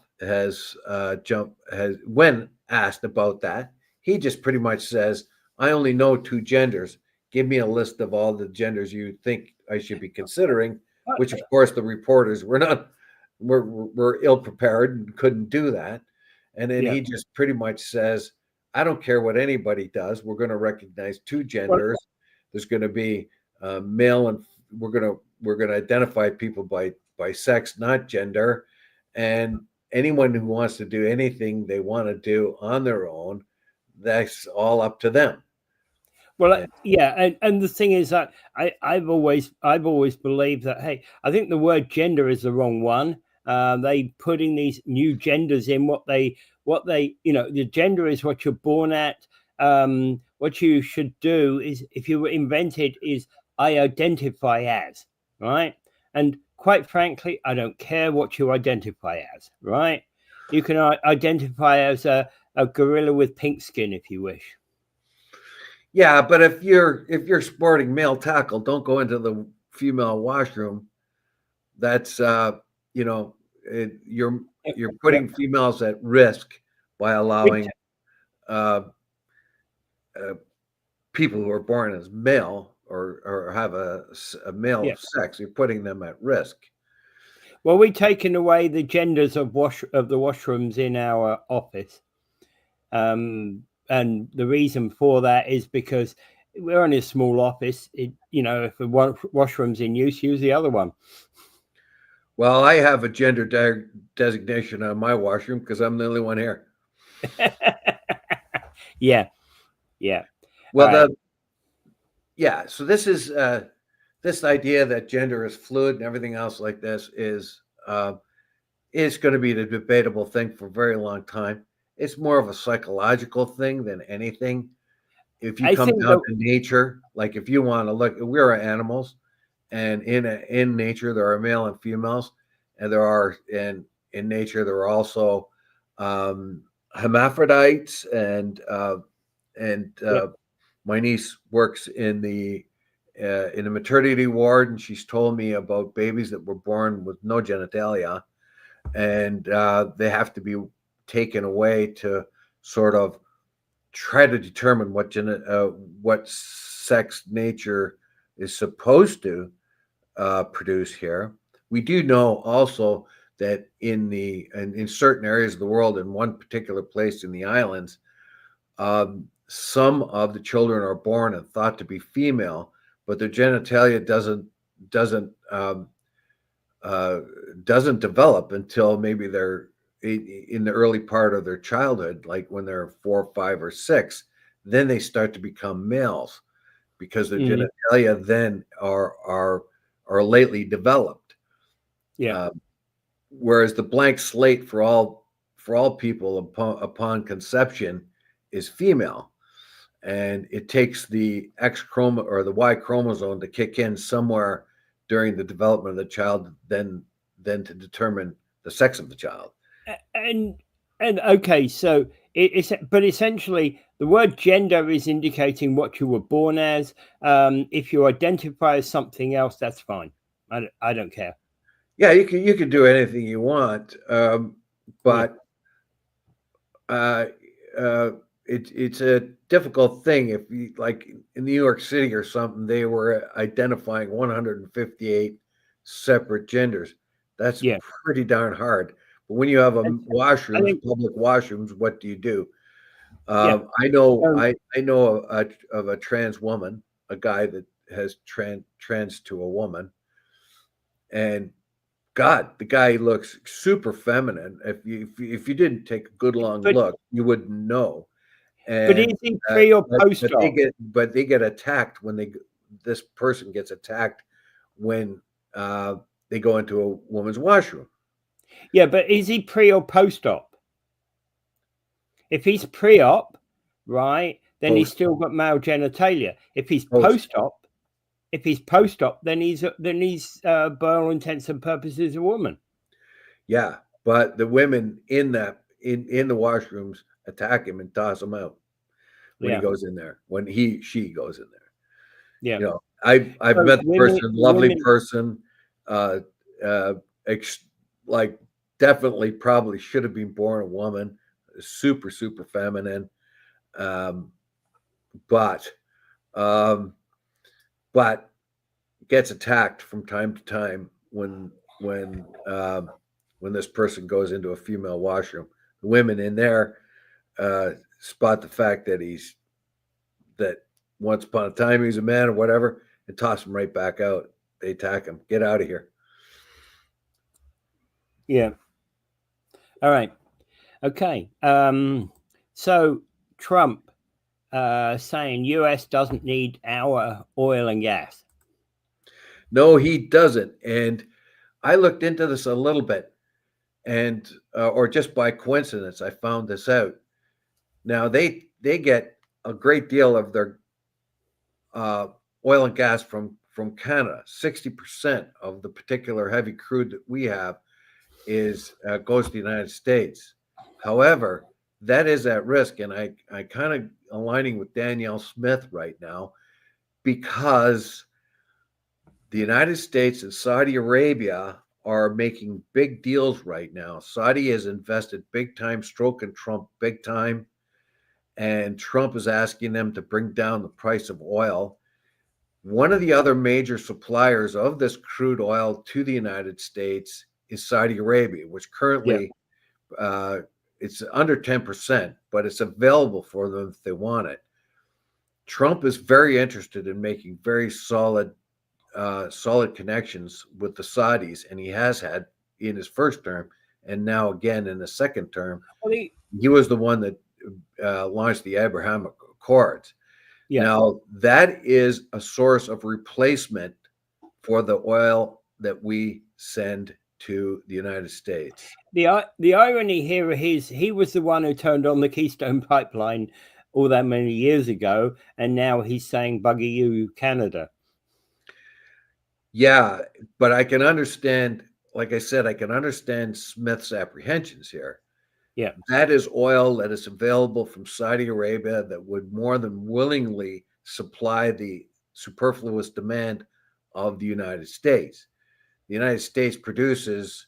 when asked about that, he just pretty much says, I only know 2 genders. Give me a list of all the genders you think I should be considering, which of course the reporters were ill prepared and couldn't do that. And then he just pretty much says, I don't care what anybody does. We're going to recognize 2 genders. There's going to be male, and we're going to identify people by sex, not gender. And anyone who wants to do anything they want to do on their own, that's all up to them. Well, yeah, and the thing is that I've always believed that, hey, I think the word gender is the wrong one. They putting these new genders in what they the gender is what you're born at. What you should do is, if you were invented, is I identify as, right? And quite frankly, I don't care what you identify as, right? You can identify as a gorilla with pink skin if you wish. Yeah, but if you're sporting male tackle, don't go into the female washroom. That's you're putting females at risk by allowing people who are born as male or have a male sex. You're putting them at risk. Well, we've taken away the genders of the washrooms in our office. And the reason for that is because we're only a small office. If the washroom's in use the other one. Well, I have a gender designation on my washroom because I'm the only one here. Yeah. Well, so this is this idea that gender is fluid and everything else like this is going to be the debatable thing for a very long time. It's more of a psychological thing than anything. If you come down to nature, like if you want to look, we're animals, and in nature there are male and females, and there are in nature there are also hermaphrodites, and my niece works in the maternity ward, and she's told me about babies that were born with no genitalia, and they have to be taken away to sort of try to determine what sex nature is supposed to produce here. We do know also that in certain areas of the world, in one particular place in the islands, some of the children are born and thought to be female, but their genitalia doesn't develop until maybe they're in the early part of their childhood, like when they're 4, 5, or 6. Then they start to become males because their genitalia then are lately developed. Whereas the blank slate for all people upon conception is female, and it takes the X chromosome or the Y chromosome to kick in somewhere during the development of the child, then to determine the sex of the child. And okay, so but essentially the word gender is indicating what you were born as. If you identify as something else, that's fine. I don't care. Yeah, you can do anything you want, but it's a difficult thing. If you, like in New York City or something, they were identifying 158 separate genders. That's pretty darn hard. But when you have public washrooms, what do you do? I know of a trans woman, a guy that has trans to a woman, and God, the guy looks super feminine. If you didn't take a good long look, you wouldn't know. And, but is he pre or post op? But they get attacked when this person gets attacked when they go into a woman's washroom. Yeah, but is he pre or post op? If he's pre op, right, then he's still got male genitalia. If he's post op, then he's by all intents and purposes a woman. Yeah, but the women in the washrooms attack him and toss him out when he goes in there. When she goes in there. Yeah, I've met the person, lovely person, like definitely probably should have been born a woman. super, super feminine. But gets attacked from time to time when this person goes into a female washroom. The women in there spot the fact that once upon a time he was a man or whatever, and toss him right back out. They attack him. Get out of here. Yeah. All right. Okay. So Trump saying U.S. doesn't need our oil and gas. No, he doesn't. And I looked into this a little bit, and or just by coincidence, I found this out. Now they get a great deal of their oil and gas from Canada. 60% of the particular heavy crude that we have is goes to the United States. However, that is at risk, and I kind of aligning with Danielle Smith right now, because the United States and Saudi Arabia are making big deals right now. Saudi has invested big time, stroking Trump big time, and Trump is asking them to bring down the price of oil. One of the other major suppliers of this crude oil to the United States is Saudi Arabia, which currently it's under 10%, but it's available for them if they want it. Trump is very interested in making very solid connections with the Saudis, and he has had in his first term, and now again in the second term. Well, he was the one that launched the Abraham Accords. Yeah. Now, that is a source of replacement for the oil that we send to the United States. The irony here is he was the one who turned on the Keystone Pipeline all that many years ago, and now he's saying bugger you, Canada. Yeah, but I can understand, like I said, I can understand Smith's apprehensions here. Yeah. That is oil that is available from Saudi Arabia that would more than willingly supply the superfluous demand of the United States. The United States produces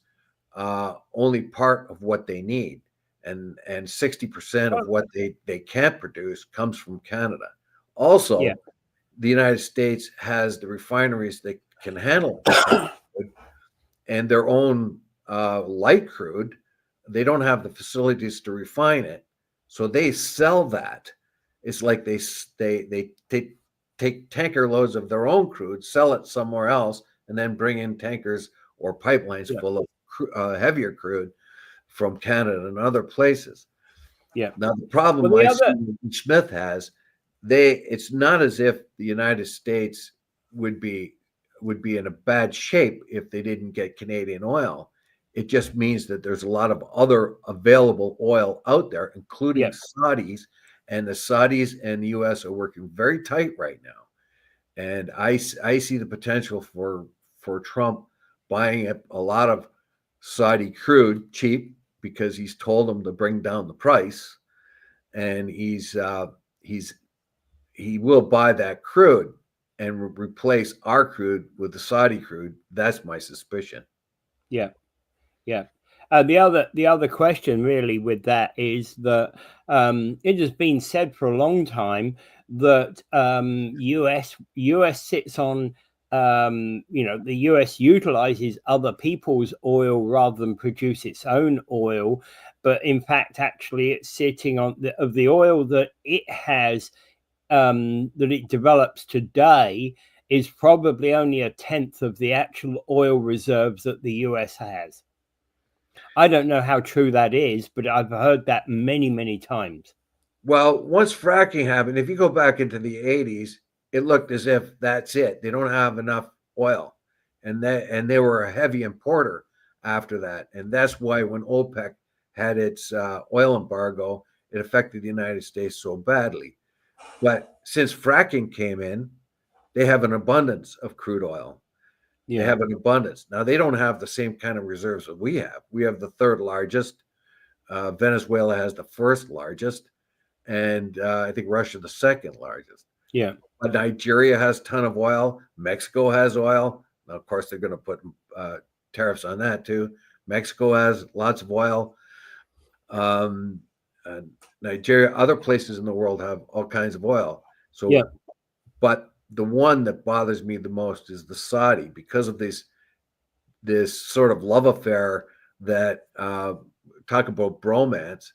only part of what they need, and 60% of what they can't produce comes from Canada. Also, the United States has the refineries that can handle and their own light crude. They don't have the facilities to refine it, so they sell that. It's like they take tanker loads of their own crude, sell it somewhere else, and then bring in tankers or pipelines full of heavier crude from Canada and other places. Yeah. Now the problem Smith has, it's not as if the United States would be in a bad shape if they didn't get Canadian oil. It just means that there's a lot of other available oil out there, including Saudis, and the Saudis and the U.S. are working very tight right now. And I see the potential for Trump buying a lot of Saudi crude cheap because he's told them to bring down the price, and he will buy that crude and replace our crude with the Saudi crude. That's my suspicion. Yeah. Yeah. The other question really with that is that it has been said for a long time that US sits on the US utilizes other people's oil rather than produce its own oil, but in fact actually it's sitting on the oil that it has that it develops today is probably only a tenth of the actual oil reserves that the US has. I don't know how true that is, but I've heard that many, many times. Well, once fracking happened, if you go back into the 80s, it looked as if that's it. They don't have enough oil. And they were a heavy importer after that. And that's why when OPEC had its oil embargo, it affected the United States so badly. But since fracking came in, they have an abundance of crude oil. They have an abundance. Now, they don't have the same kind of reserves that we have. We have the third largest. Venezuela has the first largest. And I think Russia the second largest. Yeah. But Nigeria has a ton of oil. Mexico has oil. Now, of course, they're going to put tariffs on that, too. Mexico has lots of oil. Nigeria, other places in the world have all kinds of oil. So, Yeah. but the one that bothers me the most is the Saudi, because of this sort of love affair that talk about bromance,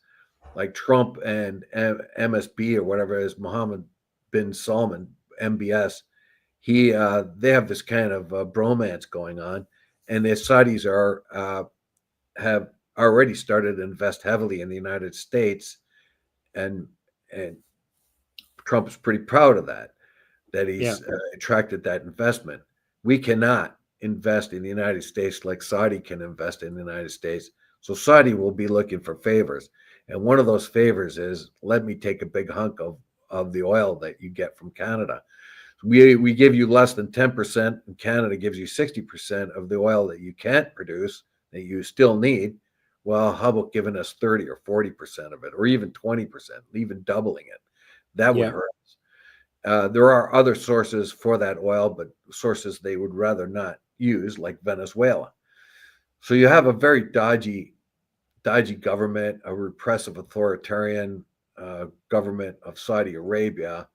like Trump and MSB or whatever it is, Mohammed bin Salman, MBS. They have this kind of bromance going on, and the Saudis have already started to invest heavily in the United States, and Trump is pretty proud of that he's attracted that investment. We cannot invest in the United States like Saudi can invest in the United States. So Saudi will be looking for favors. And one of those favors is, let me take a big hunk of the oil that you get from Canada. We give you less than 10%, and Canada gives you 60% of the oil that you can't produce, that you still need. Well, how about giving us 30 or 40% of it, or even 20%, even doubling it? That would hurt us. There are other sources for that oil, but sources they would rather not use, like Venezuela. So you have a very dodgy government, a repressive authoritarian government of Saudi Arabia,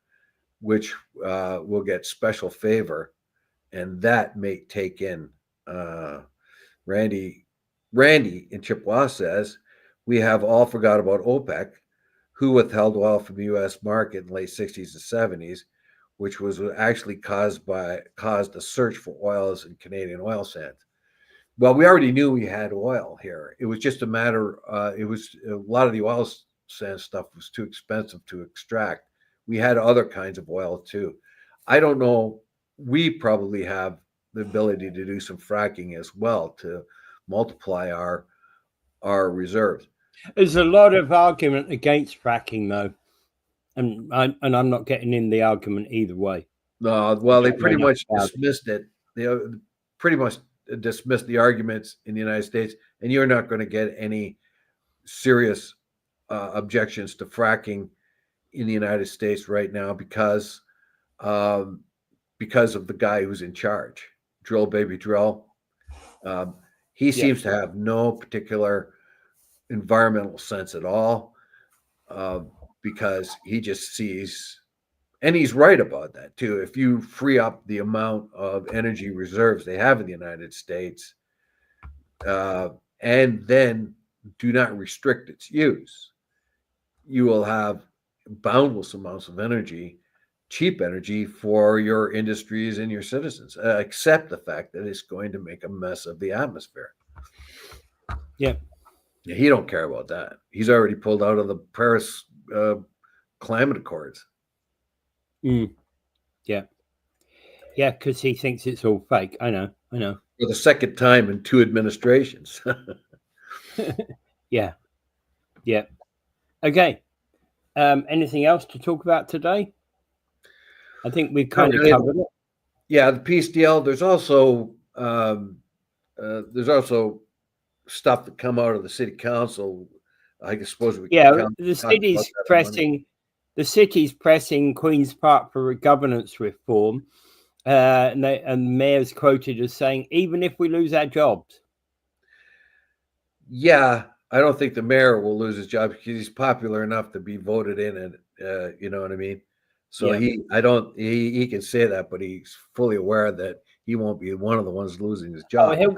which will get special favor, and that may take in. Randy in Chippewa says, we have all forgot about OPEC, who withheld oil from the U.S. market in the late 60s and 70s, which was actually caused a search for oils in Canadian oil sands. Well, we already knew we had oil here. It was just a matter. It was a lot of the oil sand stuff was too expensive to extract. We had other kinds of oil too. I don't know. We probably have the ability to do some fracking as well to multiply our reserves. There's a lot of argument against fracking, though, and I'm not getting in the argument either way. Well, they pretty much dismissed it. They pretty much dismissed the arguments in the United States, and you're not going to get any serious objections to fracking in the United States right now because of the guy who's in charge, Drill Baby Drill. He seems to have no particular environmental sense at all, because he just sees, and he's right about that too. If you free up the amount of energy reserves they have in the United States, and then do not restrict its use, you will have boundless amounts of energy, cheap energy for your industries and your citizens, except the fact that it's going to make a mess of the atmosphere. Yeah. He don't care about that. He's already pulled out of the Paris climate accords. Yeah, because he thinks it's all fake. I know. For the second time in 2 administrations. Yeah. Okay. Anything else to talk about today? I think we've kind of covered it. Yeah, the peace deal. There's also stuff that come out of the city council. I suppose we can the city's pressing Queen's Park for governance reform, and the mayor's quoted as saying, even if we lose our jobs. Yeah, I don't think the mayor will lose his job because he's popular enough to be voted in, and you know what I mean. So he can say that, but he's fully aware that he won't be one of the ones losing his job. Oh, he'll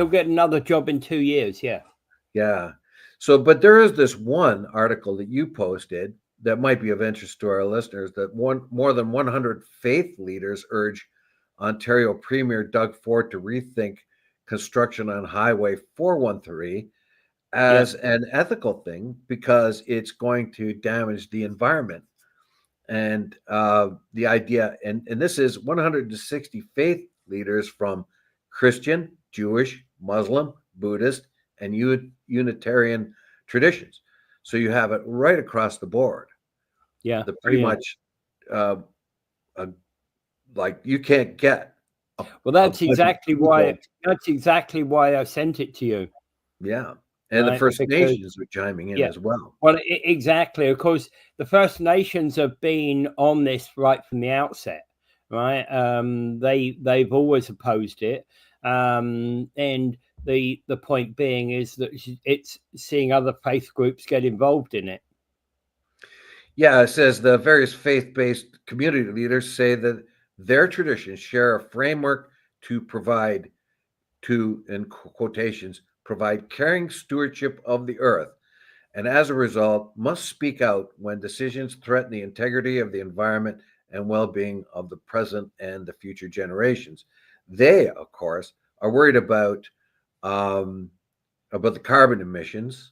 get another job in 2 years. Yeah. So, but there is this one article that you posted that might be of interest to our listeners, that more than 100 faith leaders urge Ontario Premier Doug Ford to rethink construction on Highway 413 as an ethical thing because it's going to damage the environment. And the idea, and this is 160 faith leaders from Christian, Jewish, Muslim, Buddhist, and Unitarian traditions. So you have it right across the board. Yeah. Pretty much like you can't get. Well, that's exactly why I sent it to you. Yeah. And the First Nations are chiming in as well. Well, exactly. Of course, the First Nations have been on this right from the outset, right? They've always opposed it, and the point being is that it's seeing other faith groups get involved in it. Yeah, it says the various faith-based community leaders say that their traditions share a framework to provide, to, in quotations, provide caring stewardship of the earth, and as a result, must speak out when decisions threaten the integrity of the environment and well-being of the present and the future generations. They, of course, are worried about the carbon emissions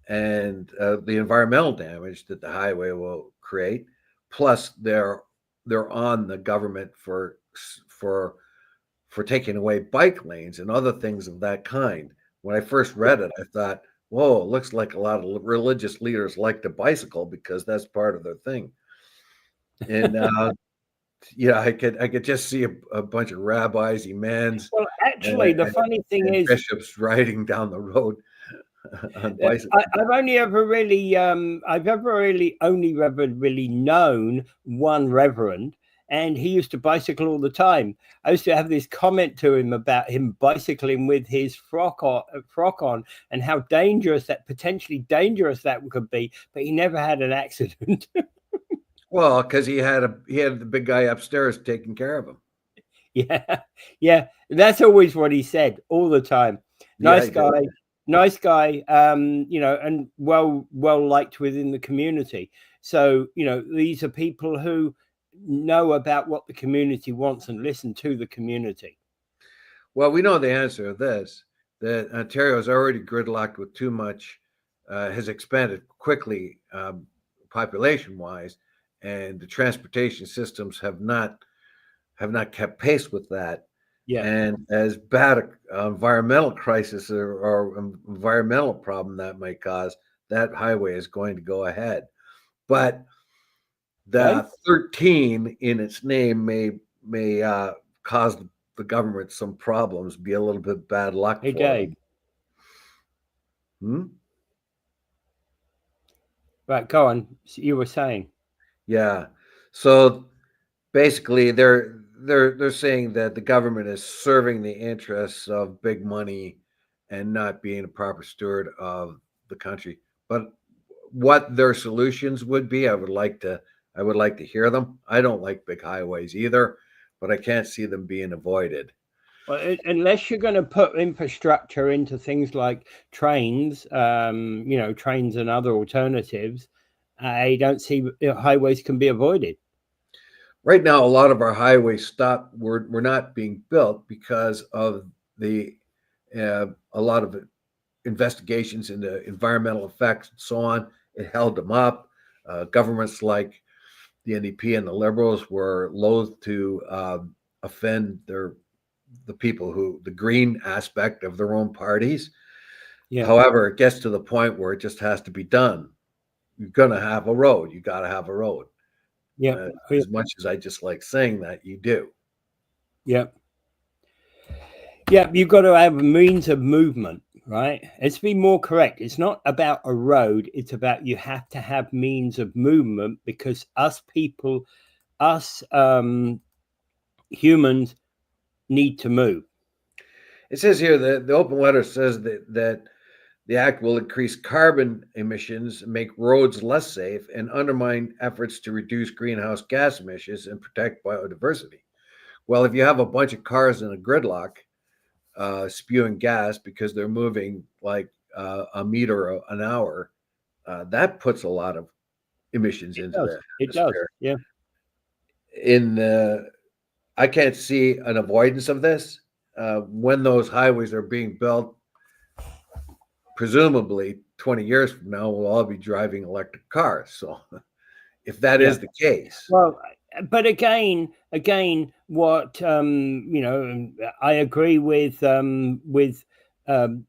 and the environmental damage that the highway will create. Plus, they're on the government for taking away bike lanes and other things of that kind. When I first read it, I thought, "Whoa, it looks like a lot of religious leaders like to bicycle because that's part of their thing." And yeah, I could just see a bunch of rabbis, imams, Well, and, actually, the and, funny thing and is, bishops riding down the road on bicycles. I've only ever really, I've ever really only ever really known one reverend, and he used to bicycle all the time. I used to have this comment to him about him bicycling with his frock on, and how dangerous that potentially dangerous that could be. But he never had an accident. Well, because he had the big guy upstairs taking care of him. Yeah, yeah, that's always what he said all the time. Yeah, Nice he did. guy, nice guy. And well liked within the community. So these are people who know about what the community wants and listen to the community. Well, we know the answer to this, that Ontario is already gridlocked with too much, has expanded quickly population-wise, and the transportation systems have not kept pace with that. Yeah, And as bad a environmental crisis or environmental problem that might cause, that highway is going to go ahead. But Dave. the 13 in its name may cause the government some problems, be a little bit bad luck Hey, for Dave. them. Hmm? Right, go on. You were saying. Yeah. So basically, they're saying that the government is serving the interests of big money and not being a proper steward of the country. But what their solutions would be, I would like to hear them. I don't like big highways either, but I can't see them being avoided. Well, unless you're going to put infrastructure into things like trains, trains and other alternatives, I don't see highways can be avoided. Right now, a lot of our highways were not being built because of the a lot of investigations into environmental effects and so on. It held them up. Governments like the NDP and the Liberals were loath to offend the people the green aspect of their own parties. Yeah, However, it gets to the point where it just has to be done. You're going to have a road. You got to have a road. yeah, As much as I just like saying that, you do. yeah, yeah. You've got to have a means of movement, right? Let's be more correct. It's not about a road. It's about you have to have means of movement because us people, us humans, need to move. It says here that the open letter says that the act will increase carbon emissions, make roads less safe, and undermine efforts to reduce greenhouse gas emissions and protect biodiversity. Well, if you have a bunch of cars in a gridlock spewing gas because they're moving like a meter an hour, that puts a lot of emissions It into does. the It does. atmosphere. Yeah. I can't see an avoidance of this when those highways are being built. Presumably, 20 years from now, we'll all be driving electric cars. So, if that Yeah. is the case, Well, but again, what I agree with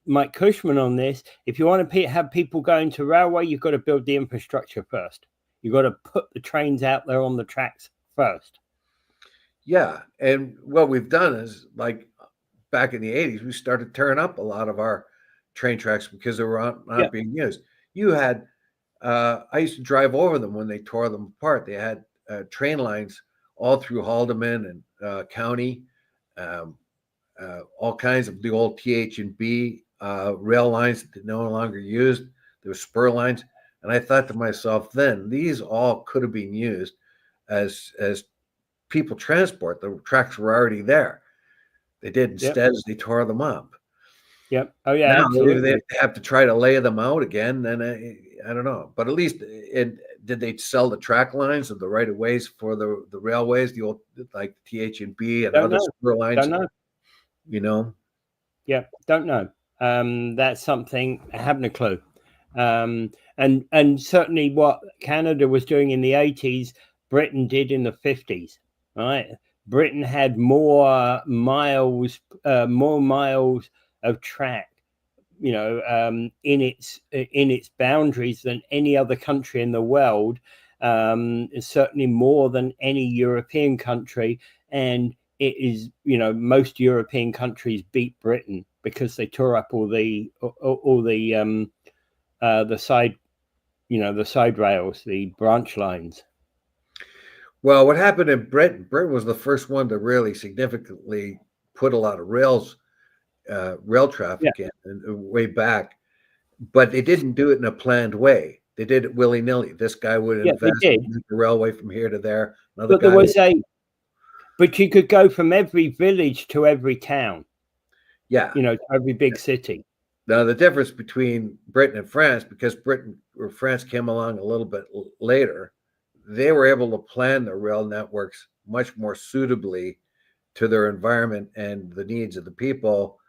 Mike Cushman on this. If you want to have people going to railway, you've got to build the infrastructure first. You've got to put the trains out there on the tracks first. yeah. And what we've done is, like back in the 80s, we started tearing up a lot of our train tracks because they were Yeah, not being used. You had, I used to drive over them when they tore them apart. They had train lines all through Haldeman and County. Um, all kinds of the old TH&B rail lines that they no longer used. There were spur lines. And I thought to myself then, these all could have been used as people transport. The tracks were already there. They did. Instead, they tore them up. Yep. Oh, yeah, now absolutely. they have to try to lay them out again. And I don't know. But at least did they sell the track lines of the right of ways for the railways, the old like TH&B and Don't other know. spur lines? Don't know. You know? Yeah, don't know. That's something I haven't a clue. And certainly what Canada was doing in the 80s, Britain did in the 50s, right? Britain had more miles of track, in its boundaries than any other country in the world. Certainly more than any European country, and it is, most European countries beat Britain because they tore up all the side, the side rails, the branch lines. Well, what happened in Britain? Britain was the first one to really significantly put a lot of rail traffic in way back, but they didn't do it in a planned way. They did it willy nilly. This guy would invest in the railway from here to there. But there was but you could go from every village to every town. Yeah, to every big city. Now the difference between Britain and France, because France came along a little bit later, they were able to plan their rail networks much more suitably to their environment and the needs of the people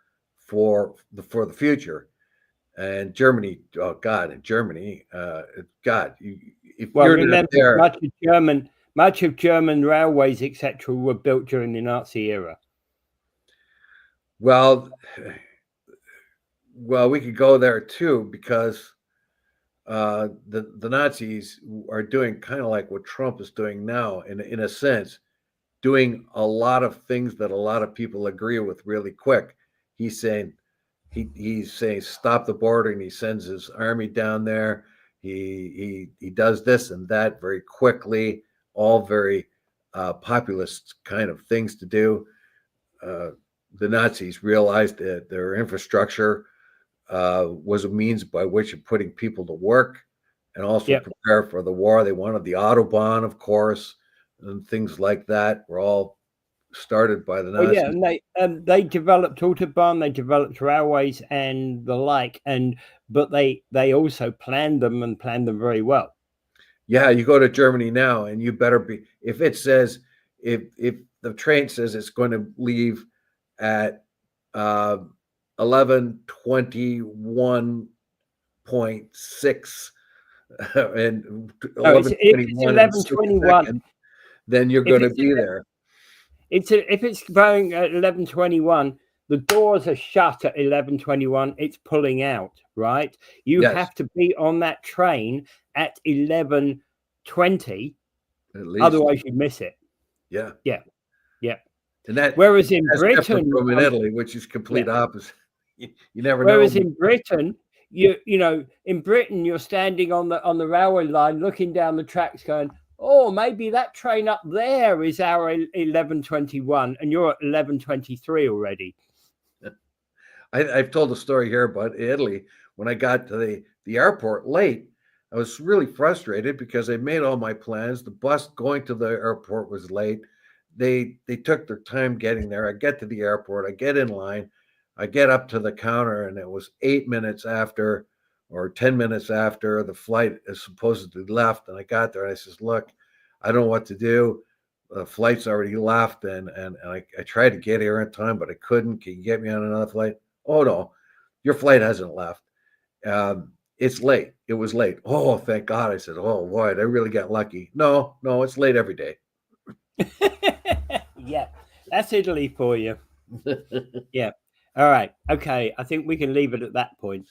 for the future. And Germany, oh God, in Germany, if you're remember, there, much of German railways, etc., were built during the Nazi era. Well, we could go there too, because the Nazis are doing kind of like what Trump is doing now, in a sense, doing a lot of things that a lot of people agree with really quick. He's saying stop the border, and he sends his army down there. He does this and that very quickly, all very populist kind of things to do. The Nazis realized that their infrastructure was a means by which of putting people to work and also prepare for the war. They wanted the Autobahn, of course, and things like that were all started by the Nazis. And they developed Autobahn, they developed railways and the like, but they also planned them very well. Yeah, you go to Germany now, and you better be, if it says, if the train says it's going to leave at 11:21.6 and 11:21, then you're going to be there. If it's going at 11:21, the doors are shut at 11:21. It's pulling out, right? You have to be on that train at 11:20, otherwise you miss it. Yeah. And whereas in Britain, from in Italy, which is complete opposite. You never know. Whereas in Britain, in Britain, you're standing on the railway line, looking down the tracks, going, "Oh, maybe that train up there is our 11:21," and you're at 11:23 already. I've told a story here about Italy. When I got to the airport late, I was really frustrated because I made all my plans. The bus going to the airport was late. They took their time getting there. I get to the airport. I get in line. I get up to the counter, and it was 8 minutes after or 10 minutes after the flight is supposedly left. And I got there, and I says, "Look, I don't know what to do. The flight's already left, and I tried to get here in time, but I couldn't. Can you get me on another flight?" "Oh, no, your flight hasn't left. It's late. It was late." "Oh, thank God." I said, "Oh, boy, I really got lucky." No, it's late every day. Yeah, that's Italy for you. Yeah. All right. Okay. I think we can leave it at that point.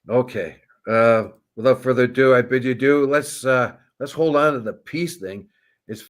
Okay. Without further ado, I bid you adieu. Let's hold on to the peace thing,